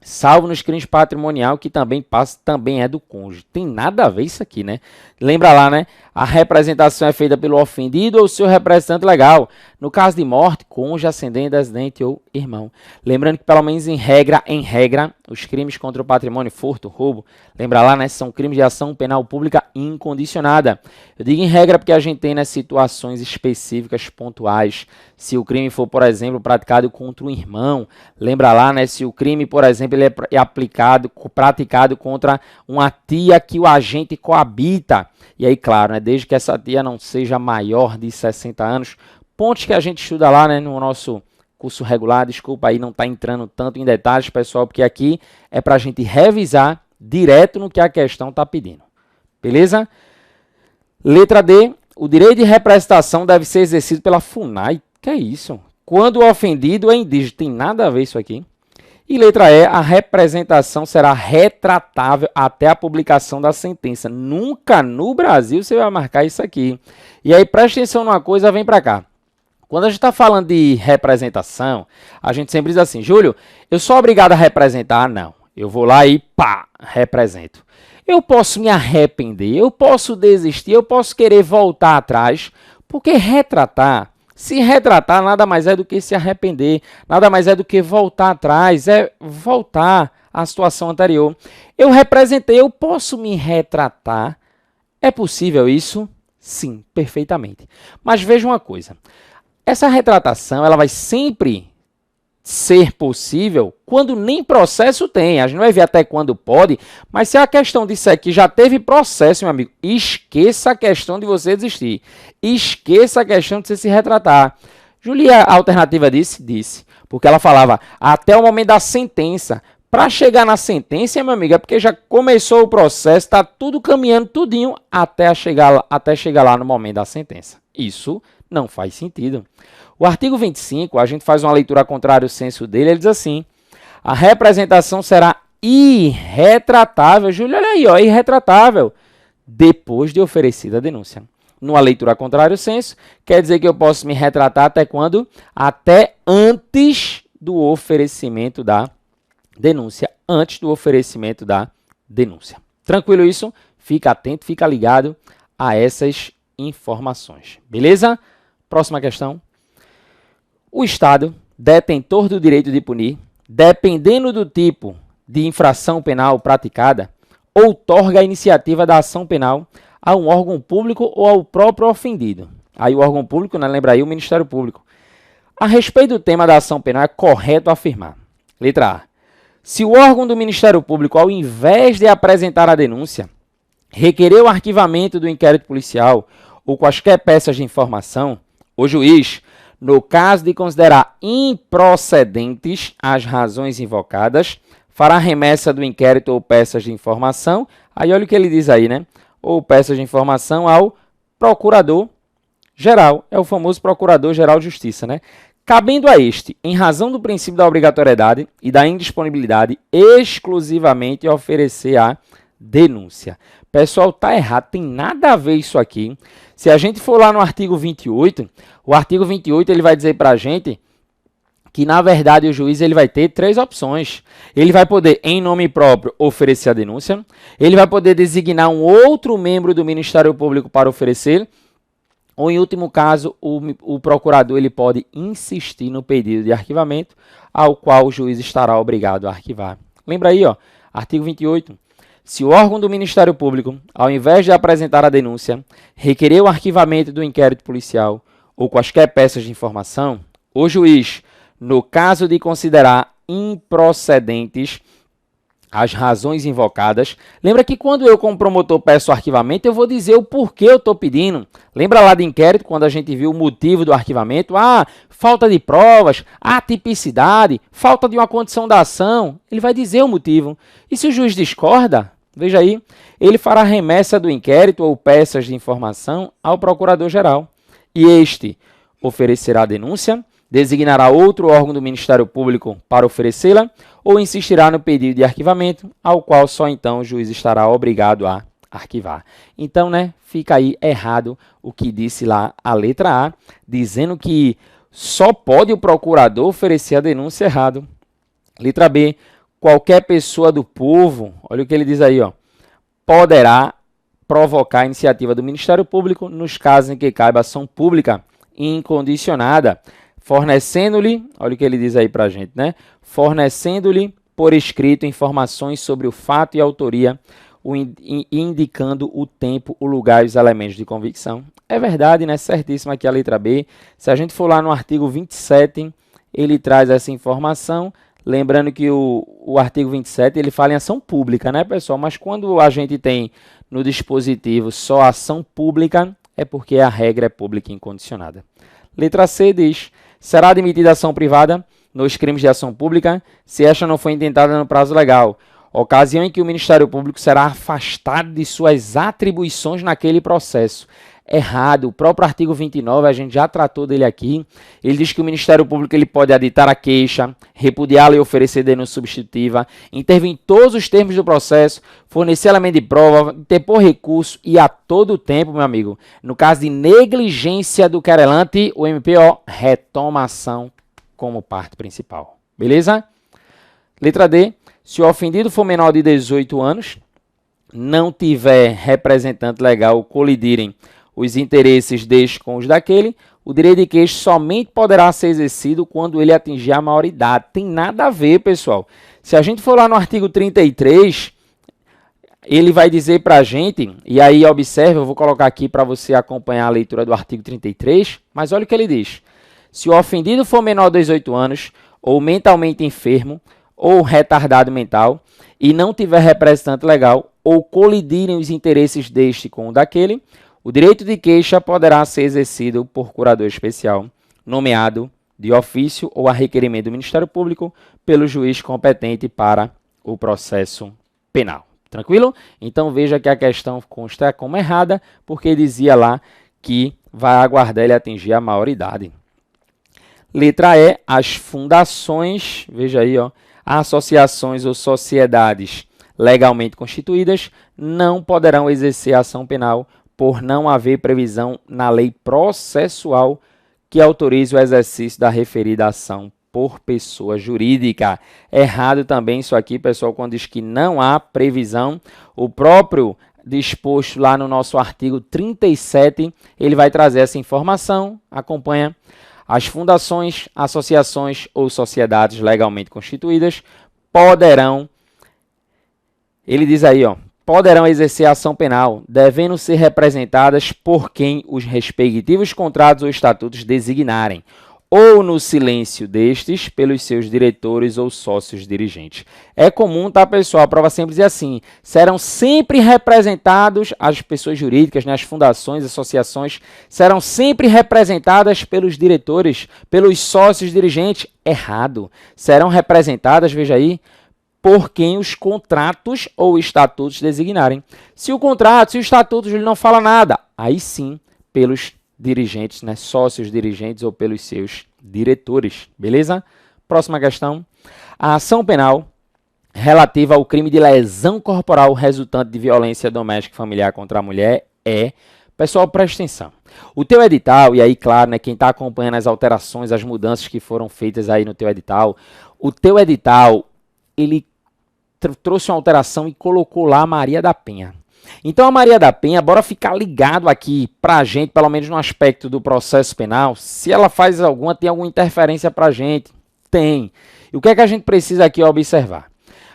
salvo nos crimes patrimonial, que também é do cônjuge. Tem nada a ver isso aqui, né? Lembra lá, né? A representação é feita pelo ofendido ou seu representante legal. No caso de morte, cônjuge, ascendente, descendente ou irmão. Lembrando que, pelo menos em regra, os crimes contra o patrimônio, furto, roubo, lembra lá, né? São crimes de ação penal pública incondicionada. Eu digo em regra porque a gente tem, né, situações específicas, pontuais. Se o crime for, por exemplo, praticado contra um irmão, lembra lá, né? Se o crime, por exemplo, ele é praticado contra uma tia que o agente coabita. E aí, claro, né, desde que essa tia não seja maior de 60 anos, pontos que a gente estuda lá, né, no nosso curso regular. Desculpa aí não estar entrando tanto em detalhes, pessoal, porque aqui é para a gente revisar direto no que a questão está pedindo. Beleza? Letra D, o direito de representação deve ser exercido pela FUNAI. Que é isso? Quando o ofendido é indígena. Tem nada a ver isso aqui. E letra E, a representação será retratável até a publicação da sentença. Nunca no Brasil você vai marcar isso aqui. E aí preste atenção numa coisa, vem para cá. Quando a gente está falando de representação, a gente sempre diz assim, Júlio, eu sou obrigado a representar? Não. Eu vou lá e pá, represento. Eu posso me arrepender, eu posso desistir, eu posso querer voltar atrás, porque retratar, se retratar nada mais é do que se arrepender, nada mais é do que voltar atrás, é voltar à situação anterior. Eu representei, eu posso me retratar. É possível isso? Sim, perfeitamente. Mas veja uma coisa, essa retratação ela vai sempre ser possível quando nem processo tem. A gente não vai ver até quando pode, mas se a questão disser que já teve processo, meu amigo, esqueça a questão de você desistir. Esqueça a questão de você se retratar. Julia, a alternativa disse, porque ela falava até o momento da sentença. Para chegar na sentença, meu amigo, é porque já começou o processo, está tudo caminhando, tudinho, até chegar lá no momento da sentença. Isso não faz sentido. O artigo 25, a gente faz uma leitura contrária ao senso dele, ele diz assim, a representação será irretratável, Júlio, olha aí, ó, irretratável, depois de oferecida a denúncia. Numa leitura contrária ao senso, quer dizer que eu posso me retratar até quando? Até antes do oferecimento da denúncia. Antes do oferecimento da denúncia. Tranquilo isso? Fica atento, fica ligado a essas informações. Beleza? Próxima questão. O Estado, detentor do direito de punir, dependendo do tipo de infração penal praticada, outorga a iniciativa da ação penal a um órgão público ou ao próprio ofendido. Aí o órgão público, né, lembra aí o Ministério Público. A respeito do tema da ação penal, é correto afirmar. Letra A. Se o órgão do Ministério Público, ao invés de apresentar a denúncia, requerer o arquivamento do inquérito policial ou quaisquer peças de informação, o juiz, no caso de considerar improcedentes as razões invocadas, fará remessa do inquérito ou peças de informação. Aí olha o que ele diz aí, né? Ou peças de informação ao procurador-geral. É o famoso procurador-geral de justiça, né? Cabendo a este, em razão do princípio da obrigatoriedade e da indisponibilidade, exclusivamente oferecer a denúncia. Pessoal, tá errado, tem nada a ver isso aqui. Se a gente for lá no artigo 28, o artigo 28 ele vai dizer para a gente que, na verdade, o juiz ele vai ter 3 opções. Ele vai poder, em nome próprio, oferecer a denúncia. Ele vai poder designar um outro membro do Ministério Público para oferecer. Ou, em último caso, o procurador ele pode insistir no pedido de arquivamento, ao qual o juiz estará obrigado a arquivar. Lembra aí, ó, artigo 28. Se o órgão do Ministério Público, ao invés de apresentar a denúncia, requerer o arquivamento do inquérito policial ou quaisquer peças de informação, o juiz, no caso de considerar improcedentes as razões invocadas, lembra que quando eu, como promotor, peço o arquivamento, eu vou dizer o porquê eu estou pedindo. Lembra lá do inquérito, quando a gente viu o motivo do arquivamento? Ah, falta de provas, atipicidade, falta de uma condição da ação. Ele vai dizer o motivo. E se o juiz discorda, veja aí, ele fará remessa do inquérito ou peças de informação ao procurador-geral. E este oferecerá a denúncia, designará outro órgão do Ministério Público para oferecê-la ou insistirá no pedido de arquivamento, ao qual só então o juiz estará obrigado a arquivar. Então, né, fica aí errado o que disse lá a letra A, dizendo que só pode o procurador oferecer a denúncia errado. Letra B, qualquer pessoa do povo, olha o que ele diz aí, ó, poderá provocar a iniciativa do Ministério Público nos casos em que caiba ação pública incondicionada, fornecendo-lhe, olha o que ele diz aí para a gente, né? Fornecendo-lhe por escrito informações sobre o fato e autoria, indicando o tempo, o lugar e os elementos de convicção. É verdade, né? Certíssimo aqui a letra B. Se a gente for lá no artigo 27, ele traz essa informação. Lembrando que o artigo 27 ele fala em ação pública, né, pessoal? Mas quando a gente tem no dispositivo só ação pública, é porque a regra é pública e incondicionada. Letra C diz, será admitida ação privada nos crimes de ação pública se esta não foi intentada no prazo legal, ocasião em que o Ministério Público será afastado de suas atribuições naquele processo. Errado. O próprio artigo 29, a gente já tratou dele aqui. Ele diz que o Ministério Público ele pode aditar a queixa, repudiá-la e oferecer denúncia substitutiva, intervir em todos os termos do processo, fornecer elemento de prova, interpor recurso e a todo tempo, meu amigo, no caso de negligência do querelante, o MPO retoma a ação como parte principal. Beleza? Letra D. Se o ofendido for menor de 18 anos, não tiver representante legal colidirem os interesses deste com os daquele, o direito de queixa somente poderá ser exercido quando ele atingir a maioridade. Tem nada a ver, pessoal. Se a gente for lá no artigo 33, ele vai dizer para a gente, e aí observe, eu vou colocar aqui para você acompanhar a leitura do artigo 33, mas olha o que ele diz. Se o ofendido for menor de 18 anos, ou mentalmente enfermo, ou retardado mental, e não tiver representante legal, ou colidirem os interesses deste com o daquele, o direito de queixa poderá ser exercido por curador especial, nomeado de ofício ou a requerimento do Ministério Público pelo juiz competente para o processo penal. Tranquilo? Então veja que a questão consta como errada, porque dizia lá que vai aguardar ele atingir a maioridade. Letra E, as fundações, veja aí, ó, associações ou sociedades legalmente constituídas não poderão exercer ação penal por não haver previsão na lei processual que autorize o exercício da referida ação por pessoa jurídica. Errado também isso aqui, pessoal, quando diz que não há previsão. O próprio disposto lá no nosso artigo 37, ele vai trazer essa informação. Acompanha. As fundações, associações ou sociedades legalmente constituídas poderão, ele diz aí, ó, poderão exercer ação penal, devendo ser representadas por quem os respectivos contratos ou estatutos designarem, ou no silêncio destes, pelos seus diretores ou sócios dirigentes. É comum, tá, pessoal? A prova sempre diz assim, serão sempre representados, as pessoas jurídicas, né, as fundações, associações, serão sempre representadas pelos diretores, pelos sócios dirigentes. Errado. Serão representadas, veja aí, por quem os contratos ou estatutos designarem. Se o contrato, se o estatuto ele não fala nada, aí sim, pelos dirigentes, né, sócios dirigentes ou pelos seus diretores. Beleza? Próxima questão. A ação penal relativa ao crime de lesão corporal resultante de violência doméstica e familiar contra a mulher é... Pessoal, preste atenção. O teu edital, e aí, claro, né, quem está acompanhando as alterações, as mudanças que foram feitas aí no teu edital, o teu edital, ele trouxe uma alteração e colocou lá a Maria da Penha. Então, a Maria da Penha, bora ficar ligado aqui para a gente, pelo menos no aspecto do processo penal, se ela faz alguma, tem alguma interferência para a gente? Tem. E o que é que a gente precisa aqui observar?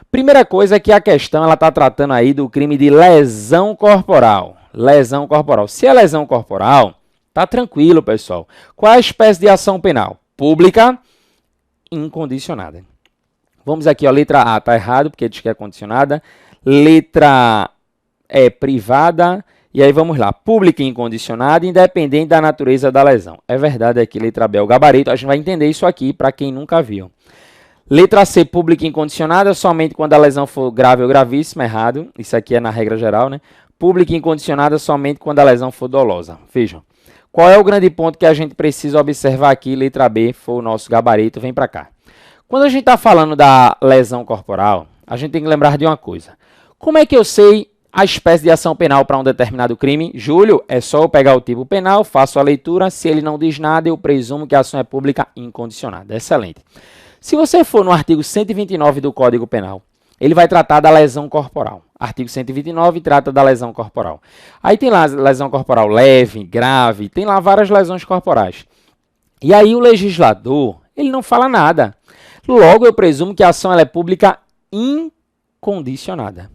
Primeira coisa é que a questão, ela está tratando aí do crime de lesão corporal. Lesão corporal. Se é lesão corporal, tá tranquilo, pessoal. Qual é a espécie de ação penal? Pública incondicionada. Vamos aqui, ó, letra A, tá errado, porque diz que é condicionada. Letra E, privada. E aí vamos lá, pública e incondicionada, independente da natureza da lesão. É verdade aqui, letra B, o gabarito. A gente vai entender isso aqui para quem nunca viu. Letra C, pública e incondicionada, somente quando a lesão for grave ou gravíssima. Errado, isso aqui é na regra geral, né? Pública e incondicionada somente quando a lesão for dolosa. Vejam, qual é o grande ponto que a gente precisa observar aqui? Letra B, foi o nosso gabarito, vem para cá. Quando a gente está falando da lesão corporal, a gente tem que lembrar de uma coisa. Como é que eu sei a espécie de ação penal para um determinado crime? Júlio, é só eu pegar o tipo penal, faço a leitura, se ele não diz nada, eu presumo que a ação é pública incondicionada. Excelente. Se você for no artigo 129 do Código Penal, ele vai tratar da lesão corporal. Artigo 129 trata da lesão corporal. Aí tem lá lesão corporal leve, grave, tem lá várias lesões corporais. E aí o legislador, ele não fala nada. Logo, eu presumo que a ação ela é pública incondicionada.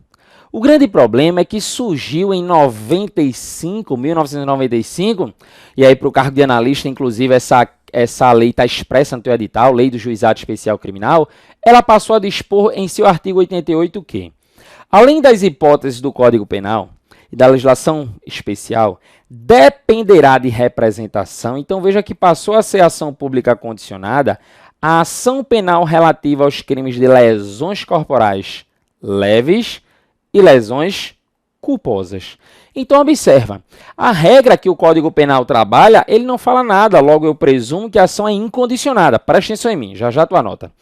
O grande problema é que surgiu em 1995, e aí para o cargo de analista, inclusive, essa lei está expressa no teu edital, Lei do Juizado Especial Criminal, ela passou a dispor em seu artigo 88 que, além das hipóteses do Código Penal e da legislação especial, dependerá de representação. Então veja que passou a ser ação pública condicionada a ação penal relativa aos crimes de lesões corporais leves e lesões culposas. Então, observa, a regra que o Código Penal trabalha, ele não fala nada, logo eu presumo que a ação é incondicionada. Presta atenção em mim, já já tu anota.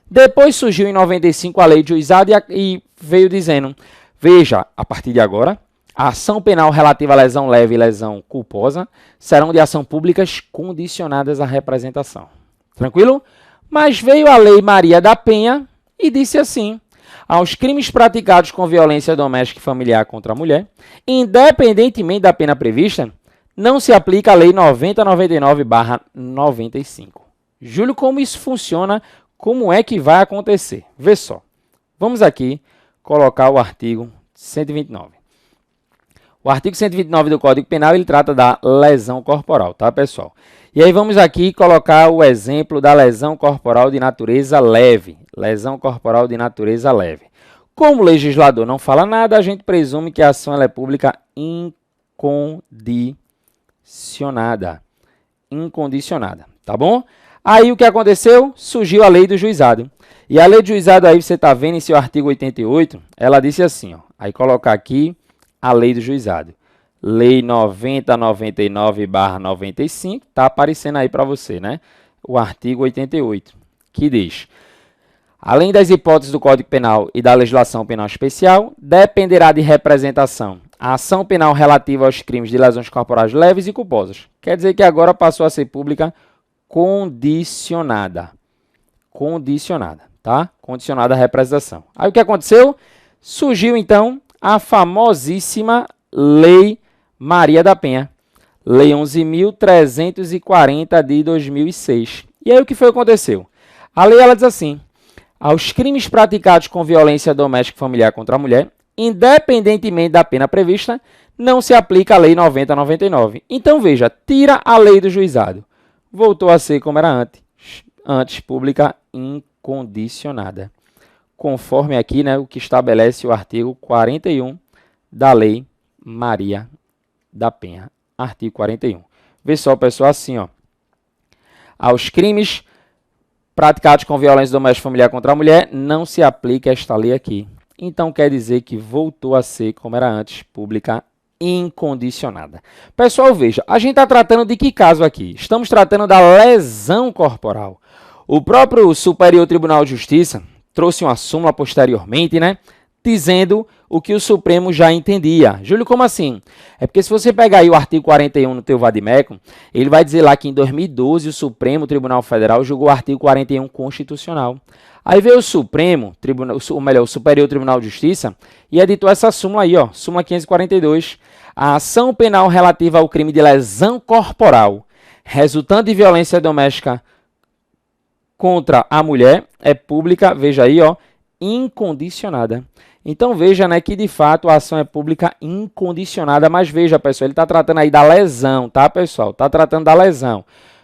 Depois surgiu em 95 a lei de juizado e veio dizendo, veja, a partir de agora, a ação penal relativa à lesão leve e lesão culposa serão de ação públicas condicionadas à representação. Tranquilo? Mas veio a Lei Maria da Penha e disse assim, aos crimes praticados com violência doméstica e familiar contra a mulher, independentemente da pena prevista, não se aplica a Lei 9099/95. Júlio, como isso funciona? Como é que vai acontecer? Vê só. Vamos aqui colocar o artigo 129. O artigo 129 do Código Penal, ele trata da lesão corporal, tá, pessoal? E aí vamos aqui colocar o exemplo da lesão corporal de natureza leve. Lesão corporal de natureza leve. Como o legislador não fala nada, a gente presume que a ação ela é pública incondicionada. Incondicionada, tá bom? Aí o que aconteceu? Surgiu a lei do juizado. E a lei do juizado aí, você está vendo em seu artigo 88, ela disse assim, ó, aí colocar aqui a lei do juizado. Lei 9099/95, está aparecendo aí para você, né? O artigo 88, que diz, além das hipóteses do Código Penal e da legislação penal especial, dependerá de representação a ação penal relativa aos crimes de lesões corporais leves e culposas. Quer dizer que agora passou a ser pública condicionada. Condicionada, tá? Condicionada à representação. Aí o que aconteceu? Surgiu, então, a famosíssima Lei Maria da Penha, Lei 11.340 de 2006. E aí o que foi que aconteceu? A lei ela diz assim, aos crimes praticados com violência doméstica e familiar contra a mulher, independentemente da pena prevista, não se aplica a Lei 9099. Então veja, tira a lei do juizado. Voltou a ser como era antes pública incondicionada. Conforme aqui, né, o que estabelece o artigo 41 da Lei Maria da Penha. Artigo 41. Vê só, pessoal, assim, ó. Aos crimes praticados com violência doméstica e familiar contra a mulher, não se aplica esta lei aqui. Então, quer dizer que voltou a ser, como era antes, pública incondicionada. Pessoal, veja, a gente está tratando de que caso aqui? Estamos tratando da lesão corporal. O próprio Superior Tribunal de Justiça trouxe uma súmula posteriormente, né? Dizendo o que o Supremo já entendia. Júlio, como assim? É porque se você pegar aí o artigo 41 no teu vademecum, ele vai dizer lá que em 2012 o Supremo Tribunal Federal julgou o artigo 41 constitucional. Aí veio o Supremo, o Superior Tribunal de Justiça, e editou essa súmula aí, ó, súmula 542. A ação penal relativa ao crime de lesão corporal resultante de violência doméstica contra a mulher é pública, veja aí, ó, incondicionada. Então veja, né, que de fato a ação é pública incondicionada, mas veja, pessoal, ele está tratando aí da lesão, tá, pessoal? Está tratando da lesão.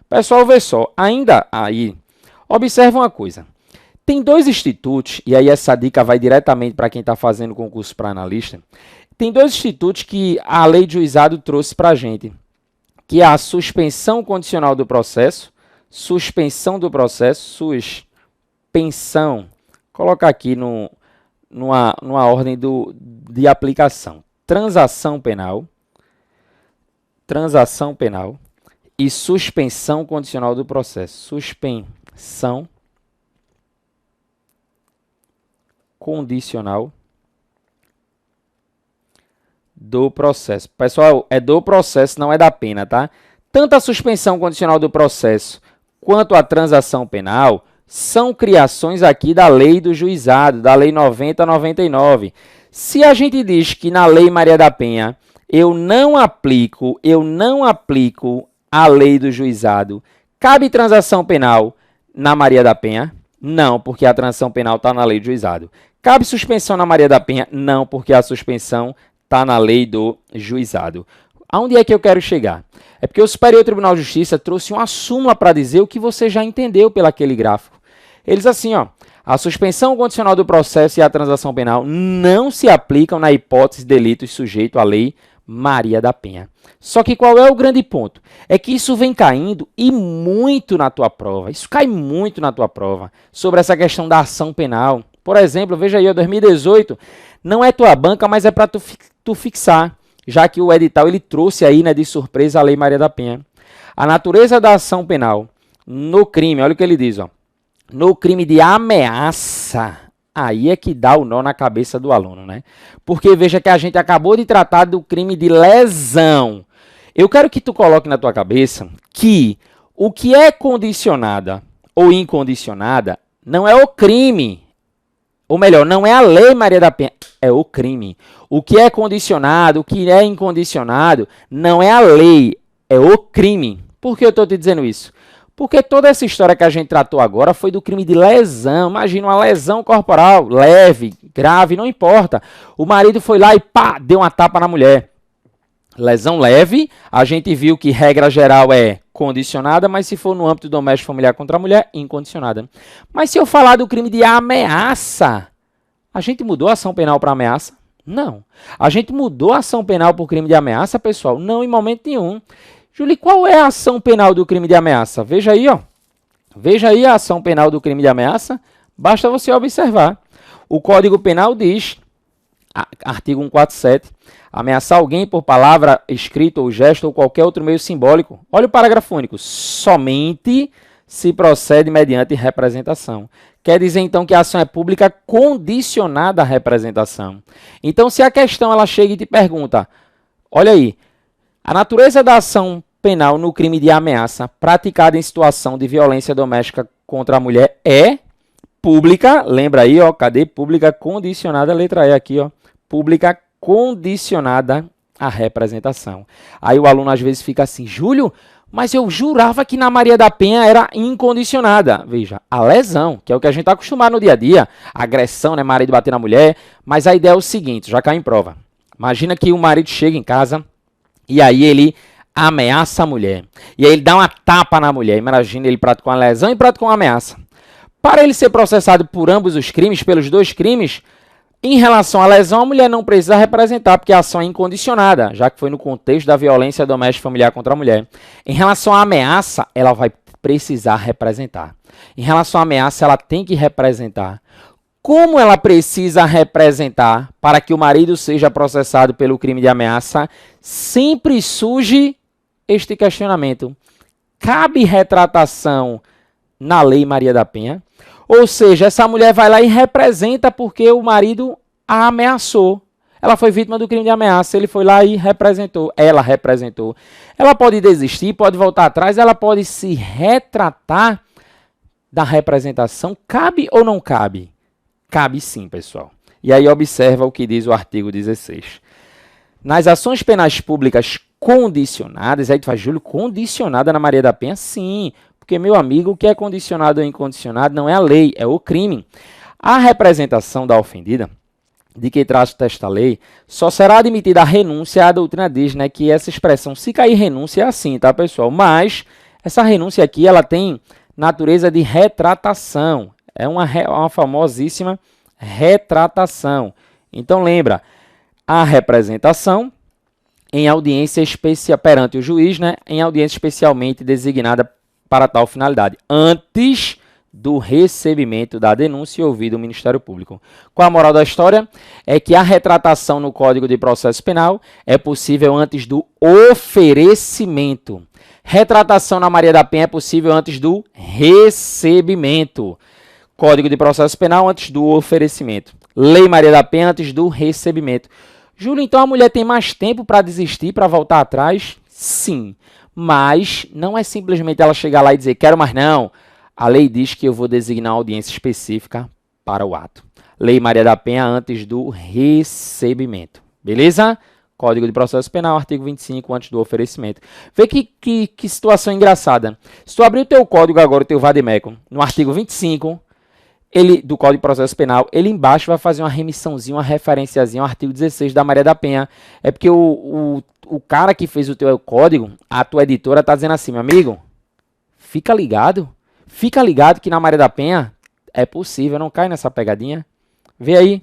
Pessoal, vê só, ainda aí, observa uma coisa. Tem dois institutos, e aí essa dica vai diretamente para quem está fazendo concurso para analista. Tem dois institutos que a lei de juizado trouxe para a gente, que é a suspensão condicional do processo, coloca aqui numa ordem de aplicação, transação penal e suspensão condicional do processo, suspensão condicional do processo. Pessoal, é do processo, não é da pena, tá? Tanto a suspensão condicional do processo quanto a transação penal são criações aqui da lei do juizado, da lei 9099. Se a gente diz que na lei Maria da Penha eu não aplico a lei do juizado, cabe transação penal na Maria da Penha? Não, porque a transação penal está na lei do juizado. Cabe suspensão na Maria da Penha? Não, porque a suspensão está na lei do juizado. Aonde é que eu quero chegar? É porque o Superior Tribunal de Justiça trouxe uma súmula para dizer o que você já entendeu pelaquele gráfico. Eles assim, ó, a suspensão condicional do processo e a transação penal não se aplicam na hipótese de delitos sujeito à lei Maria da Penha. Só que qual é o grande ponto? É que isso vem caindo e muito na tua prova. Isso cai muito na tua prova sobre essa questão da ação penal. Por exemplo, veja aí, 2018, não é tua banca, mas é para tu fixar, já que o edital ele trouxe aí, né, de surpresa a Lei Maria da Penha. A natureza da ação penal no crime, olha o que ele diz, ó, no crime de ameaça, aí é que dá o nó na cabeça do aluno, né? Porque veja que a gente acabou de tratar do crime de lesão. Eu quero que tu coloque na tua cabeça que o que é condicionada ou incondicionada não é o crime. Ou melhor, não é a Lei Maria da Penha, é o crime. O que é condicionado, o que é incondicionado, não é a lei, é o crime. Por que eu estou te dizendo isso? Porque toda essa história que a gente tratou agora foi do crime de lesão. Imagina uma lesão corporal, leve, grave, não importa. O marido foi lá e pá, deu uma tapa na mulher. Lesão leve, a gente viu que regra geral é condicionada, mas se for no âmbito doméstico familiar contra a mulher, incondicionada. Mas se eu falar do crime de ameaça, a gente mudou a ação penal para ameaça? Não. A gente mudou a ação penal por crime de ameaça, pessoal? Não, em momento nenhum. Júlio, qual é a ação penal do crime de ameaça? Veja aí, ó. Veja aí a ação penal do crime de ameaça. Basta você observar. O Código Penal diz, artigo 147, ameaçar alguém por palavra, escrito ou gesto ou qualquer outro meio simbólico. Olha o parágrafo único. Somente se procede mediante representação. Quer dizer, então, que a ação é pública condicionada à representação. Então, se a questão ela chega e te pergunta, olha aí, a natureza da ação penal no crime de ameaça praticada em situação de violência doméstica contra a mulher é pública, lembra aí, ó, cadê? Pública condicionada, letra E aqui, ó, pública condicionada à representação. Aí o aluno às vezes fica assim, Júlio, mas eu jurava que na Maria da Penha era incondicionada. Veja, a lesão, que é o que a gente está acostumado no dia a dia, agressão, né, marido bater na mulher, mas a ideia é o seguinte, já cai em prova. Imagina que o marido chega em casa e aí ele ameaça a mulher. E aí ele dá uma tapa na mulher. Imagina, ele praticou uma lesão e praticou uma ameaça. Para ele ser processado por ambos os crimes, pelos dois crimes, em relação à lesão, a mulher não precisa representar, porque a ação é incondicionada, já que foi no contexto da violência doméstica familiar contra a mulher. Em relação à ameaça, ela vai precisar representar. Em relação à ameaça, ela tem que representar. Como ela precisa representar para que o marido seja processado pelo crime de ameaça, sempre surge este questionamento. Cabe retratação na Lei Maria da Penha? Ou seja, essa mulher vai lá e representa porque o marido a ameaçou. Ela foi vítima do crime de ameaça, ele foi lá e representou. Ela representou. Ela pode desistir, pode voltar atrás, ela pode se retratar da representação. Cabe ou não cabe? Cabe sim, pessoal. E aí observa o que diz o artigo 16. Nas ações penais públicas condicionadas, aí tu faz, Júlio, condicionada na Maria da Penha? Sim, porque, meu amigo, o que é condicionado ou incondicionado não é a lei, é o crime. A representação da ofendida, de que trata esta lei, só será admitida a renúncia. A doutrina diz, né, que essa expressão, se cair renúncia, é assim, tá, pessoal? Mas essa renúncia aqui, ela tem natureza de retratação. É uma famosíssima retratação. Então, lembra, a representação em audiência especial perante o juiz, né, em audiência especialmente designada para tal finalidade, antes do recebimento da denúncia e ouvido o Ministério Público. Qual a moral da história? É que a retratação no Código de Processo Penal é possível antes do oferecimento. Retratação na Maria da Penha é possível antes do recebimento. Código de Processo Penal antes do oferecimento. Lei Maria da Penha antes do recebimento. Júlio, então a mulher tem mais tempo para desistir, para voltar atrás? Sim. Mas não é simplesmente ela chegar lá e dizer, quero mais não. A lei diz que eu vou designar uma audiência específica para o ato. Lei Maria da Penha antes do recebimento. Beleza? Código de Processo Penal, artigo 25, antes do oferecimento. Vê que situação engraçada. Se tu abrir o teu código agora, o teu vademecum, no artigo 25 do Código de Processo Penal, ele embaixo vai fazer uma remissãozinha, uma referenciazinha ao artigo 16 da Maria da Penha. É porque o cara que fez o teu código, a tua editora, está dizendo assim, meu amigo, fica ligado que na Maria da Penha é possível, não cai nessa pegadinha. Vê aí.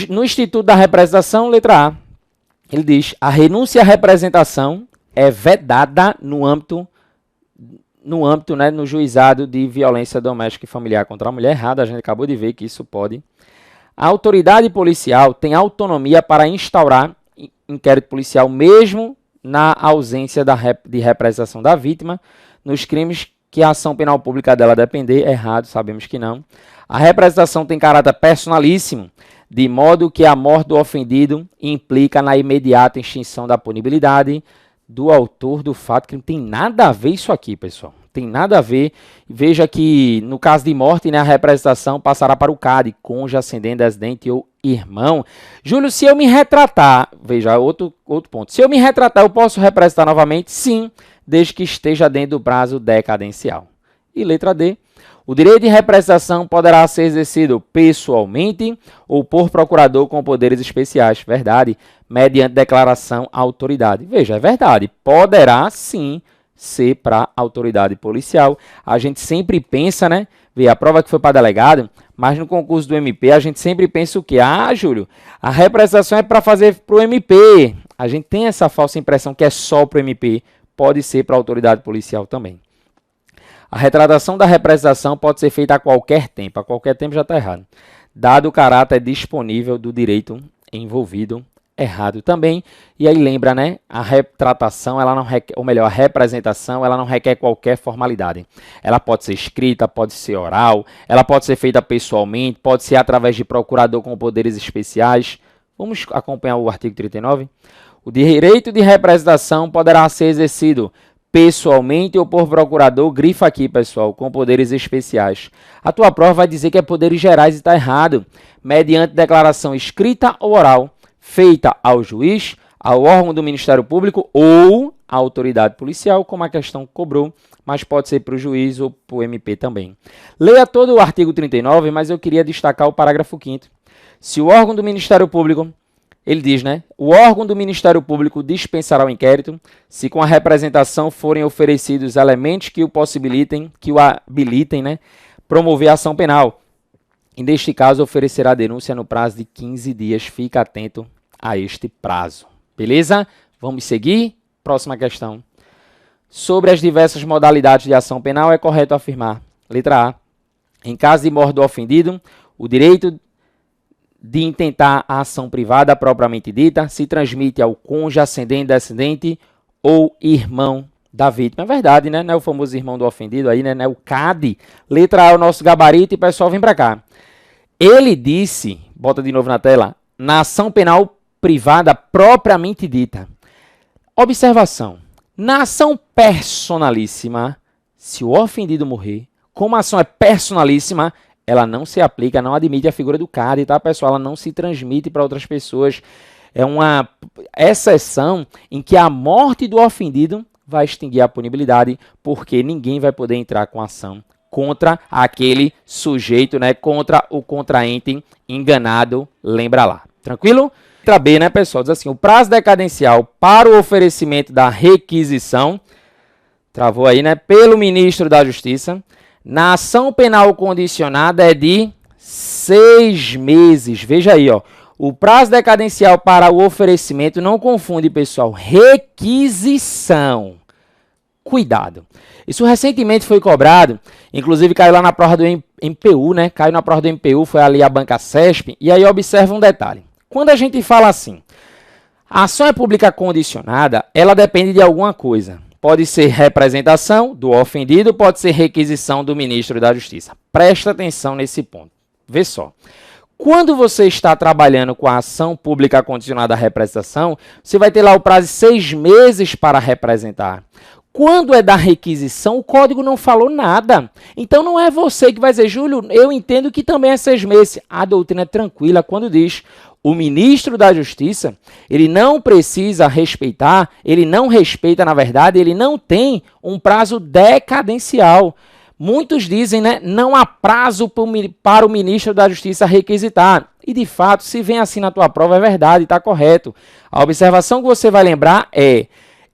No Instituto da Representação, letra A, ele diz, a renúncia à representação é vedada no âmbito no âmbito, né, no juizado de violência doméstica e familiar contra a mulher. Errado, a gente acabou de ver que isso pode. A autoridade policial tem autonomia para instaurar inquérito policial mesmo na ausência de representação da vítima nos crimes que a ação penal pública dela depender. Errado, sabemos que não. A representação tem caráter personalíssimo, de modo que a morte do ofendido implica na imediata extinção da punibilidade do autor do fato, que não tem nada a ver isso aqui, pessoal. Tem nada a ver. Veja que no caso de morte, né, a representação passará para o CAD, cônjuge, ascendente, descendente ou irmão. Júlio, se eu me retratar, veja, outro ponto. Se eu me retratar, eu posso representar novamente? Sim, desde que esteja dentro do prazo decadencial. E letra D. O direito de representação poderá ser exercido pessoalmente ou por procurador com poderes especiais. Verdade. Mediante declaração à autoridade. Veja, é verdade. Poderá sim ser para autoridade policial. A gente sempre pensa, né? Vê, a prova que foi para delegado, mas no concurso do MP a gente sempre pensa o quê? Ah, Júlio, a representação é para fazer para o MP. A gente tem essa falsa impressão que é só para o MP. Pode ser para a autoridade policial também. A retratação da representação pode ser feita a qualquer tempo. A qualquer tempo já está errado. Dado o caráter disponível do direito envolvido. Errado também. E aí lembra, né? A retratação, ela não requer, ou melhor, a representação, ela não requer qualquer formalidade. Ela pode ser escrita, pode ser oral, ela pode ser feita pessoalmente, pode ser através de procurador com poderes especiais. Vamos acompanhar o artigo 39? O direito de representação poderá ser exercido pessoalmente ou por procurador, grifa aqui, pessoal, com poderes especiais. A tua prova vai dizer que é poderes gerais e está errado. Mediante declaração escrita ou oral, feita ao juiz, ao órgão do Ministério Público ou à autoridade policial, como a questão cobrou, mas pode ser para o juiz ou para o MP também. Leia todo o artigo 39, mas eu queria destacar o parágrafo 5º. Se o órgão do Ministério Público, ele diz, né? O órgão do Ministério Público dispensará o inquérito se com a representação forem oferecidos elementos que o possibilitem, que o habilitem, né? Promover a ação penal. E neste caso, oferecerá a denúncia no prazo de 15 dias. Fica atento a este prazo. Beleza? Vamos seguir? Próxima questão. Sobre as diversas modalidades de ação penal, é correto afirmar. Letra A. Em caso de morte do ofendido, o direito de intentar a ação privada propriamente dita se transmite ao cônjuge, ascendente, descendente ou irmão da vítima. É verdade, né? Não é o famoso irmão do ofendido aí, né? Não é o CAD. Letra A é o nosso gabarito e pessoal, vem para cá. Ele disse, bota de novo na tela, na ação penal privada propriamente dita. Observação. Na ação personalíssima, se o ofendido morrer, como a ação é personalíssima, ela não se aplica, não admite a figura do CAD, tá, pessoal? Ela não se transmite para outras pessoas. É uma exceção em que a morte do ofendido vai extinguir a punibilidade, porque ninguém vai poder entrar com ação contra aquele sujeito, né? Contra o contraente enganado, lembra lá. Tranquilo? Letra B, né, pessoal? Diz assim, o prazo decadencial para o oferecimento da requisição, travou aí, né? Pelo ministro da Justiça, na ação penal condicionada é de 6 meses. Veja aí, ó. O prazo decadencial para o oferecimento, não confunde, pessoal, requisição. Cuidado. Isso recentemente foi cobrado, inclusive caiu lá na prova do MPU, né? Caiu na prova do MPU, foi ali a banca CESP, e aí observa um detalhe. Quando a gente fala assim, a ação é pública condicionada, ela depende de alguma coisa. Pode ser representação do ofendido, pode ser requisição do ministro da Justiça. Presta atenção nesse ponto. Vê só. Quando você está trabalhando com a ação pública condicionada à representação, você vai ter lá o prazo de 6 meses para representar. Quando é da requisição, o código não falou nada. Então não é você que vai dizer, Júlio, eu entendo que também é 6 meses. A doutrina é tranquila quando diz, o ministro da Justiça, ele não precisa respeitar, ele não respeita, na verdade, ele não tem um prazo decadencial. Muitos dizem, né, não há prazo para o ministro da Justiça requisitar. E, de fato, se vem assim na tua prova, é verdade, está correto. A observação que você vai lembrar é,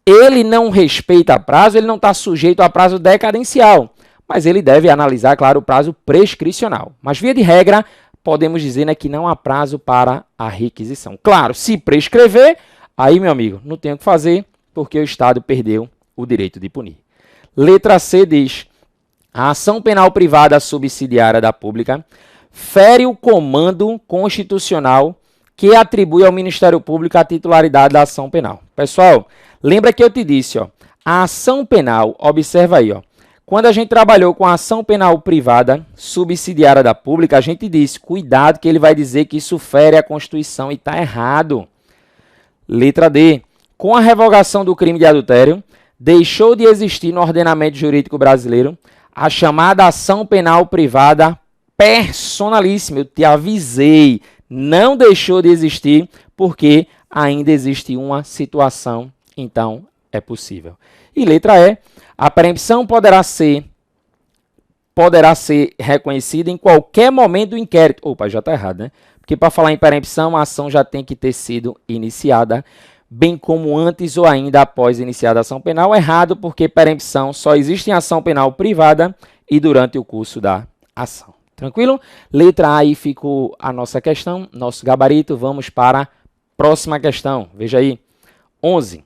ele não respeita prazo, ele não está sujeito a prazo decadencial. Mas ele deve analisar, claro, o prazo prescricional. Mas, via de regra, podemos dizer, né, que não há prazo para a requisição. Claro, se prescrever, aí, meu amigo, não tem o que fazer, porque o Estado perdeu o direito de punir. Letra C diz: a ação penal privada subsidiária da pública fere o comando constitucional que atribui ao Ministério Público a titularidade da ação penal. Pessoal, lembra que eu te disse, ó, a ação penal, observa aí, ó, quando a gente trabalhou com a ação penal privada subsidiária da pública, a gente disse, cuidado que ele vai dizer que isso fere a Constituição e está errado. Letra D. Com a revogação do crime de adultério, deixou de existir no ordenamento jurídico brasileiro a chamada ação penal privada personalíssima. Eu te avisei, não deixou de existir porque ainda existe uma situação, então é possível. E letra E. A preempção poderá ser reconhecida em qualquer momento do inquérito. Opa, já está errado, né? Porque para falar em preempção, a ação já tem que ter sido iniciada, bem como antes ou ainda após iniciada a ação penal. Errado, porque preempção só existe em ação penal privada e durante o curso da ação. Tranquilo? Letra A, aí ficou a nossa questão, nosso gabarito. Vamos para a próxima questão. Veja aí. 11.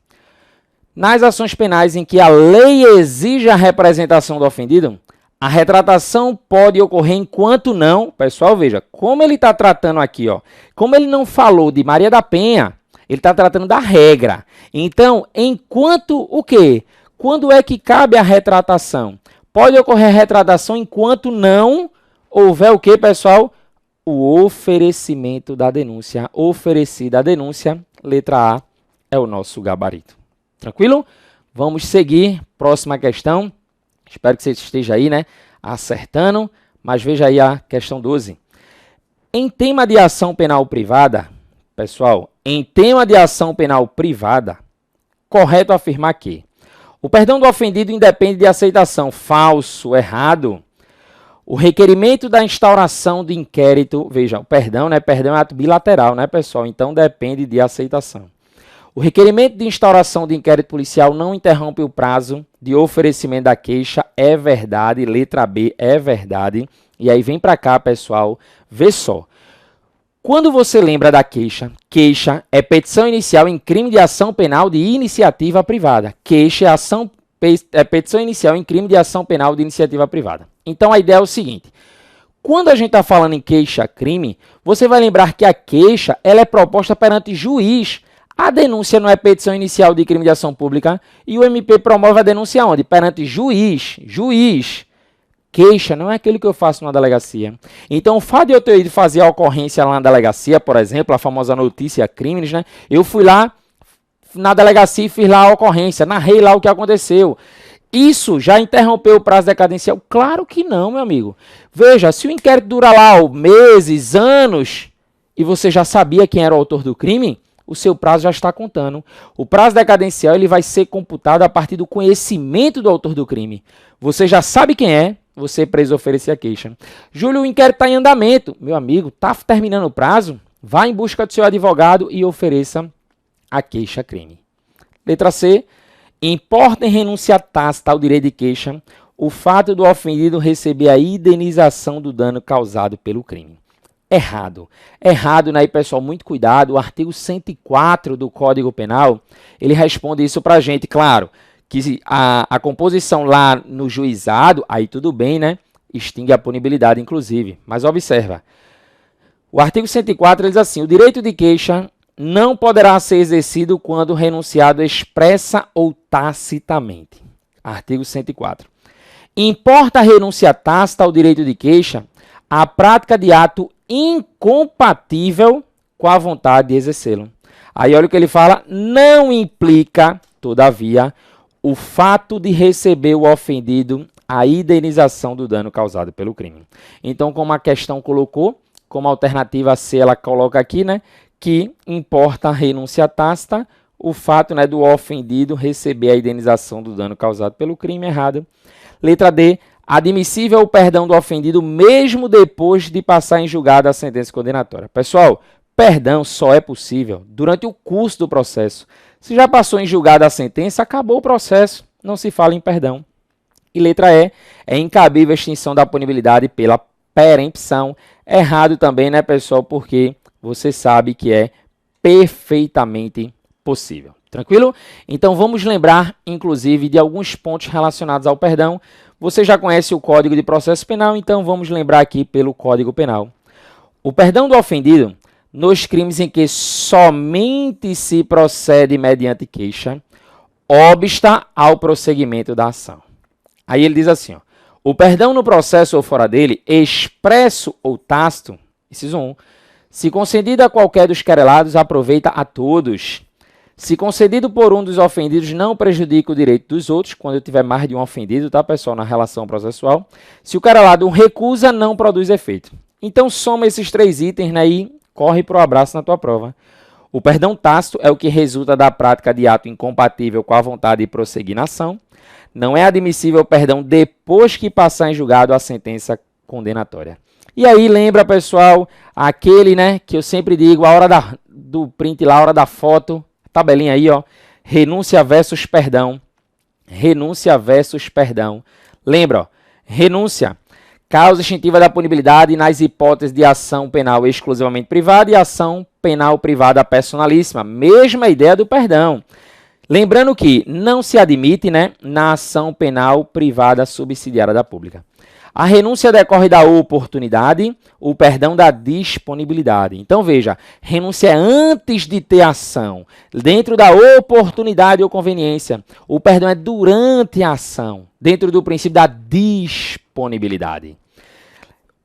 Nas ações penais em que a lei exige a representação do ofendido, a retratação pode ocorrer enquanto não... Pessoal, veja, como ele está tratando aqui, ó, como ele não falou de Maria da Penha, ele está tratando da regra. Então, enquanto o quê? Quando é que cabe a retratação? Pode ocorrer retratação enquanto não houver o quê, pessoal? O oferecimento da denúncia. Oferecida a denúncia, letra A é o nosso gabarito. Tranquilo? Vamos seguir. Próxima questão. Espero que você esteja aí, né? Acertando. Mas veja aí a questão 12. Em tema de ação penal privada, pessoal, em tema de ação penal privada, correto afirmar que o perdão do ofendido independe de aceitação. Falso, errado. O requerimento da instauração de inquérito, veja, o perdão, né? Perdão é ato bilateral, né, pessoal? Então depende de aceitação. O requerimento de instauração de inquérito policial não interrompe o prazo de oferecimento da queixa, é verdade. Letra B, é verdade. E aí vem para cá, pessoal, vê só. Quando você lembra da queixa, queixa é petição inicial em crime de ação penal de iniciativa privada. Queixa é petição inicial em crime de ação penal de iniciativa privada. Então a ideia é o seguinte. Quando a gente está falando em queixa-crime, você vai lembrar que a queixa ela é proposta perante juiz. A denúncia não é petição inicial de crime de ação pública e o MP promove a denúncia onde? Perante juiz. Juiz. Queixa não é aquilo que eu faço na delegacia. Então, o fato de eu ter ido fazer a ocorrência lá na delegacia, por exemplo, a famosa notícia crimes, né? Eu fui lá na delegacia e fiz lá a ocorrência, narrei lá o que aconteceu. Isso já interrompeu o prazo decadencial? Claro que não, meu amigo. Veja, se o inquérito dura lá meses, anos, e você já sabia quem era o autor do crime, o seu prazo já está contando. O prazo decadencial ele vai ser computado a partir do conhecimento do autor do crime. Você já sabe quem é, você precisa oferecer a queixa. Júlio, o inquérito está em andamento. Meu amigo, está terminando o prazo? Vá em busca do seu advogado e ofereça a queixa-crime. Letra C. Importa em renúncia tácita ao direito de queixa o fato do ofendido receber a indenização do dano causado pelo crime. Errado. Errado, né, pessoal? Muito cuidado. O artigo 104 do Código Penal, ele responde isso pra gente. Claro, que a composição lá no juizado, aí tudo bem, né? Extingue a punibilidade, inclusive. Mas observa. O artigo 104 ele diz assim, o direito de queixa não poderá ser exercido quando o renunciado expressa ou tacitamente. Artigo 104. Importa a renúncia tácita ao direito de queixa a prática de ato incompatível com a vontade de exercê-lo. Aí olha o que ele fala, não implica, todavia, o fato de receber o ofendido a indenização do dano causado pelo crime. Então, como a questão colocou, como alternativa C, ela coloca aqui, né, que importa a renúncia tácita, o fato, né, do ofendido receber a indenização do dano causado pelo crime. Errado. Letra D, admissível o perdão do ofendido mesmo depois de passar em julgado a sentença condenatória. Pessoal, perdão só é possível durante o curso do processo. Se já passou em julgado a sentença, acabou o processo, não se fala em perdão. E letra E, é incabível a extinção da punibilidade pela perempção. Errado também, né, pessoal, porque você sabe que é perfeitamente possível. Tranquilo? Então vamos lembrar, inclusive, de alguns pontos relacionados ao perdão. Você já conhece o Código de Processo Penal, então vamos lembrar aqui pelo Código Penal. O perdão do ofendido nos crimes em que somente se procede mediante queixa, obsta ao prosseguimento da ação. Aí ele diz assim, ó, o perdão no processo ou fora dele, expresso ou tácito, inciso 1, se concedido a qualquer dos querelados, aproveita a todos. Se concedido por um dos ofendidos, não prejudica o direito dos outros, quando eu tiver mais de um ofendido, tá, pessoal, na relação processual. Se o querelado recusa, não produz efeito. Então, soma esses 3 itens, né, e corre para o abraço na tua prova. O perdão tácito é o que resulta da prática de ato incompatível com a vontade de prosseguir na ação. Não é admissível o perdão depois que passar em julgado a sentença condenatória. E aí, lembra, pessoal, aquele, né, que eu sempre digo, a hora do print lá, a hora da foto, tabelinha aí, ó, renúncia versus perdão. Renúncia versus perdão. Lembra, ó, renúncia, causa extintiva da punibilidade nas hipóteses de ação penal exclusivamente privada e ação penal privada personalíssima. Mesma ideia do perdão. Lembrando que não se admite, né, na ação penal privada subsidiária da pública. A renúncia decorre da oportunidade, o perdão da disponibilidade. Então, veja, renúncia é antes de ter ação, dentro da oportunidade ou conveniência. O perdão é durante a ação, dentro do princípio da disponibilidade.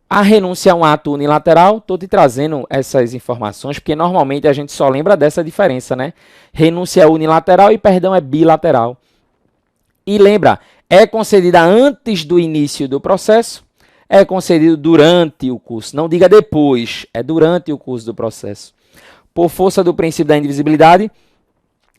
A renúncia é um ato unilateral. Estou te trazendo essas informações, porque normalmente a gente só lembra dessa diferença, né? Renúncia é unilateral e perdão é bilateral. E lembra, é concedida antes do início do processo, é concedido durante o curso. Não diga depois, é durante o curso do processo. Por força do princípio da indivisibilidade,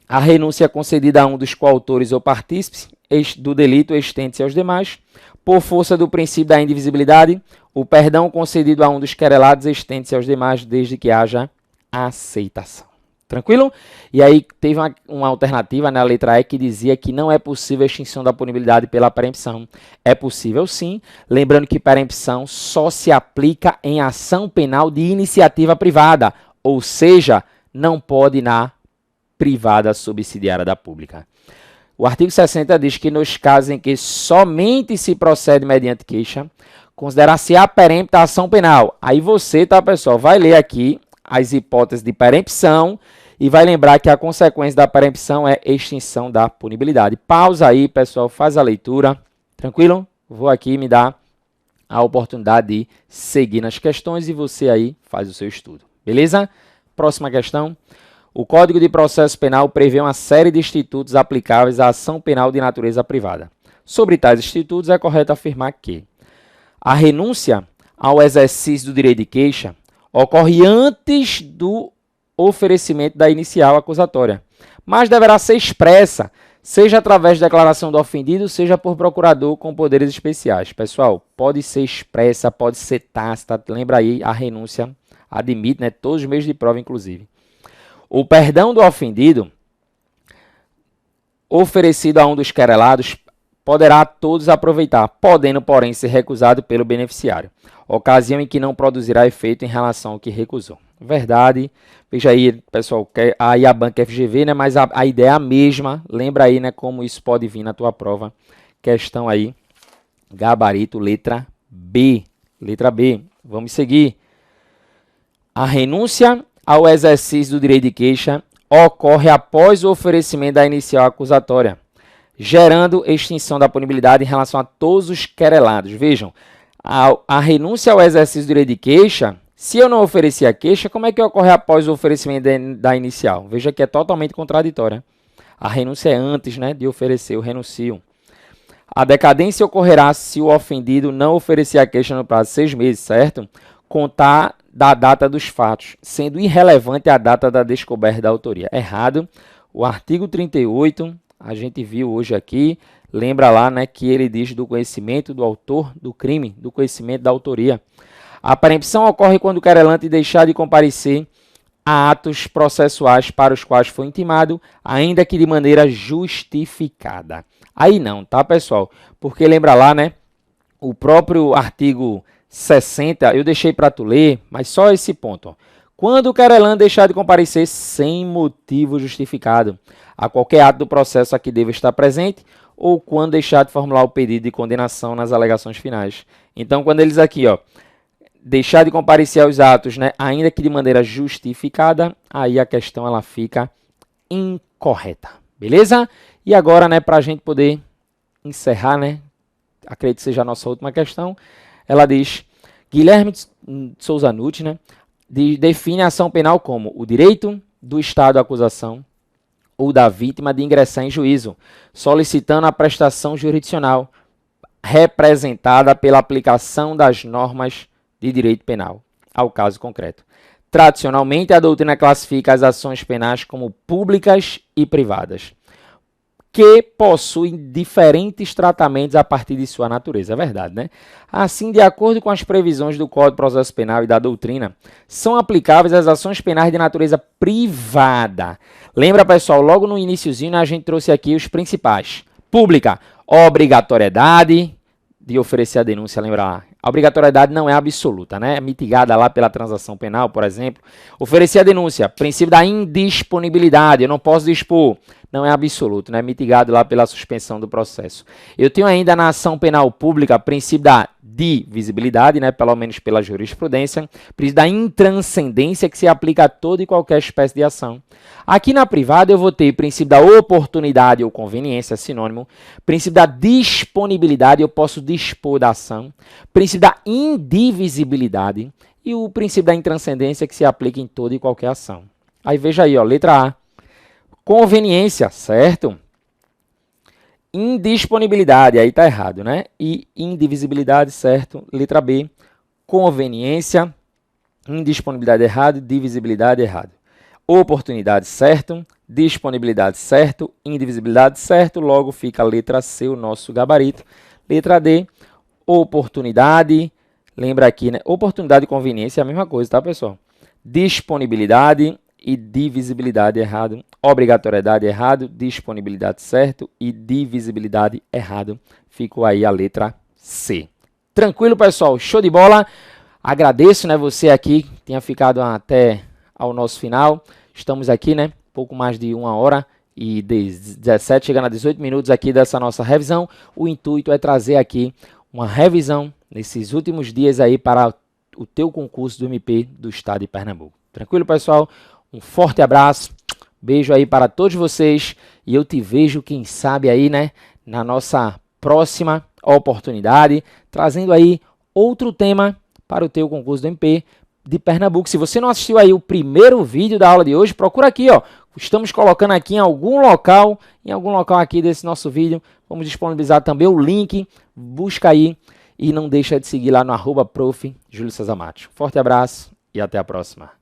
a renúncia é concedida a um dos coautores ou partícipes do delito estende-se aos demais. Por força do princípio da indivisibilidade, o perdão concedido a um dos querelados estende-se aos demais desde que haja aceitação. Tranquilo? E aí teve uma alternativa na letra E que dizia que não é possível a extinção da punibilidade pela perempção. É possível sim, lembrando que perempção só se aplica em ação penal de iniciativa privada, ou seja, não pode na privada subsidiária da pública. O artigo 60 diz que nos casos em que somente se procede mediante queixa, considerar-se a perempta a ação penal. Aí você, tá, pessoal, vai ler aqui as hipóteses de perempção e vai lembrar que a consequência da perempção é extinção da punibilidade. Pausa aí, pessoal, faz a leitura. Tranquilo? Vou aqui me dar a oportunidade de seguir nas questões e você aí faz o seu estudo. Beleza? Próxima questão. O Código de Processo Penal prevê uma série de institutos aplicáveis à ação penal de natureza privada. Sobre tais institutos, é correto afirmar que a renúncia ao exercício do direito de queixa ocorre antes do oferecimento da inicial acusatória, mas deverá ser expressa, seja através de declaração do ofendido, seja por procurador com poderes especiais. Pessoal, pode ser expressa, pode ser tácita, lembra aí, a renúncia admite, né, todos os meios de prova, inclusive. O perdão do ofendido, oferecido a um dos querelados, poderá todos aproveitar, podendo, porém, ser recusado pelo beneficiário, ocasião em que não produzirá efeito em relação ao que recusou. Verdade. Veja aí, pessoal, aí a banca FGV, né, mas a ideia é a mesma. Lembra aí, né, como isso pode vir na tua prova. Questão aí, gabarito, letra B. Letra B. Vamos seguir. A renúncia ao exercício do direito de queixa ocorre após o oferecimento da inicial acusatória, gerando extinção da punibilidade em relação a todos os querelados. Vejam, a renúncia ao exercício do direito de queixa, se eu não oferecer a queixa, como é que ocorre após o oferecimento da inicial? Veja que é totalmente contraditória. A renúncia é antes, né, de oferecer, eu renuncio. A decadência ocorrerá se o ofendido não oferecer a queixa no prazo de 6 meses, certo? Contar da data dos fatos, sendo irrelevante a data da descoberta da autoria. Errado. O artigo 38, a gente viu hoje aqui, lembra lá, né, que ele diz do conhecimento do autor do crime, do conhecimento da autoria. A perempção ocorre quando o querelante deixar de comparecer a atos processuais para os quais foi intimado, ainda que de maneira justificada. Aí não, tá, pessoal? Porque lembra lá, né, o próprio artigo 60, eu deixei para tu ler, mas só esse ponto. Ó. Quando o querelante deixar de comparecer sem motivo justificado, a qualquer ato do processo a que deva estar presente ou quando deixar de formular o pedido de condenação nas alegações finais. Então, quando eles aqui, ó, deixar de comparecer aos atos, né, ainda que de maneira justificada, aí a questão ela fica incorreta, beleza? E agora, né, para a gente poder encerrar, né, acredito que seja a nossa última questão, ela diz, Guilherme de Souza Nutti, né, define a ação penal como o direito do Estado à acusação ou da vítima de ingressar em juízo, solicitando a prestação jurisdicional representada pela aplicação das normas de direito penal, ao caso concreto. Tradicionalmente, a doutrina classifica as ações penais como públicas e privadas, que possuem diferentes tratamentos a partir de sua natureza. É verdade, né? Assim, de acordo com as previsões do Código de Processo Penal e da doutrina, são aplicáveis as ações penais de natureza privada. Lembra, pessoal, logo no iniciozinho a gente trouxe aqui os principais. Pública, obrigatoriedade de oferecer a denúncia, lembra lá? A obrigatoriedade não é absoluta, né? É mitigada lá pela transação penal, por exemplo. Oferecer a denúncia, princípio da indisponibilidade, eu não posso dispor, não é absoluto, né? É mitigado lá pela suspensão do processo. Eu tenho ainda na ação penal pública, princípio da divisibilidade, né? Pelo menos pela jurisprudência, princípio da intranscendência que se aplica a toda e qualquer espécie de ação. Aqui na privada eu vou ter princípio da oportunidade ou conveniência, sinônimo, princípio da disponibilidade, eu posso dispor da ação, princípio da indivisibilidade e o princípio da intranscendência que se aplica em toda e qualquer ação. Aí veja aí, ó, letra A, conveniência, certo? Indisponibilidade, aí tá errado, né? E indivisibilidade, certo? Letra B, conveniência, indisponibilidade errado, divisibilidade errado. Oportunidade, certo? Disponibilidade, certo? Indivisibilidade, certo? Logo fica a letra C, o nosso gabarito. Letra D, oportunidade, lembra aqui, né? Oportunidade e conveniência é a mesma coisa, tá, pessoal? Disponibilidade e divisibilidade errado. Obrigatoriedade errado, disponibilidade certo e divisibilidade errado. Ficou aí a letra C. Tranquilo, pessoal? Show de bola? Agradeço, né, você aqui que tenha ficado até ao nosso final. Estamos aqui, né, pouco mais de 1h e 17, chegando a 18 minutos aqui dessa nossa revisão. O intuito é trazer aqui uma revisão nesses últimos dias aí para o teu concurso do MP do Estado de Pernambuco. Tranquilo, pessoal? Um forte abraço, beijo aí para todos vocês e eu te vejo, quem sabe aí, né, na nossa próxima oportunidade, trazendo aí outro tema para o teu concurso do MP de Pernambuco. Se você não assistiu aí o primeiro vídeo da aula de hoje, procura aqui, ó. Estamos colocando aqui em algum local aqui desse nosso vídeo. Vamos disponibilizar também o link. Busca aí e não deixa de seguir lá no @prof. Júlio César Matos. Forte abraço e até a próxima.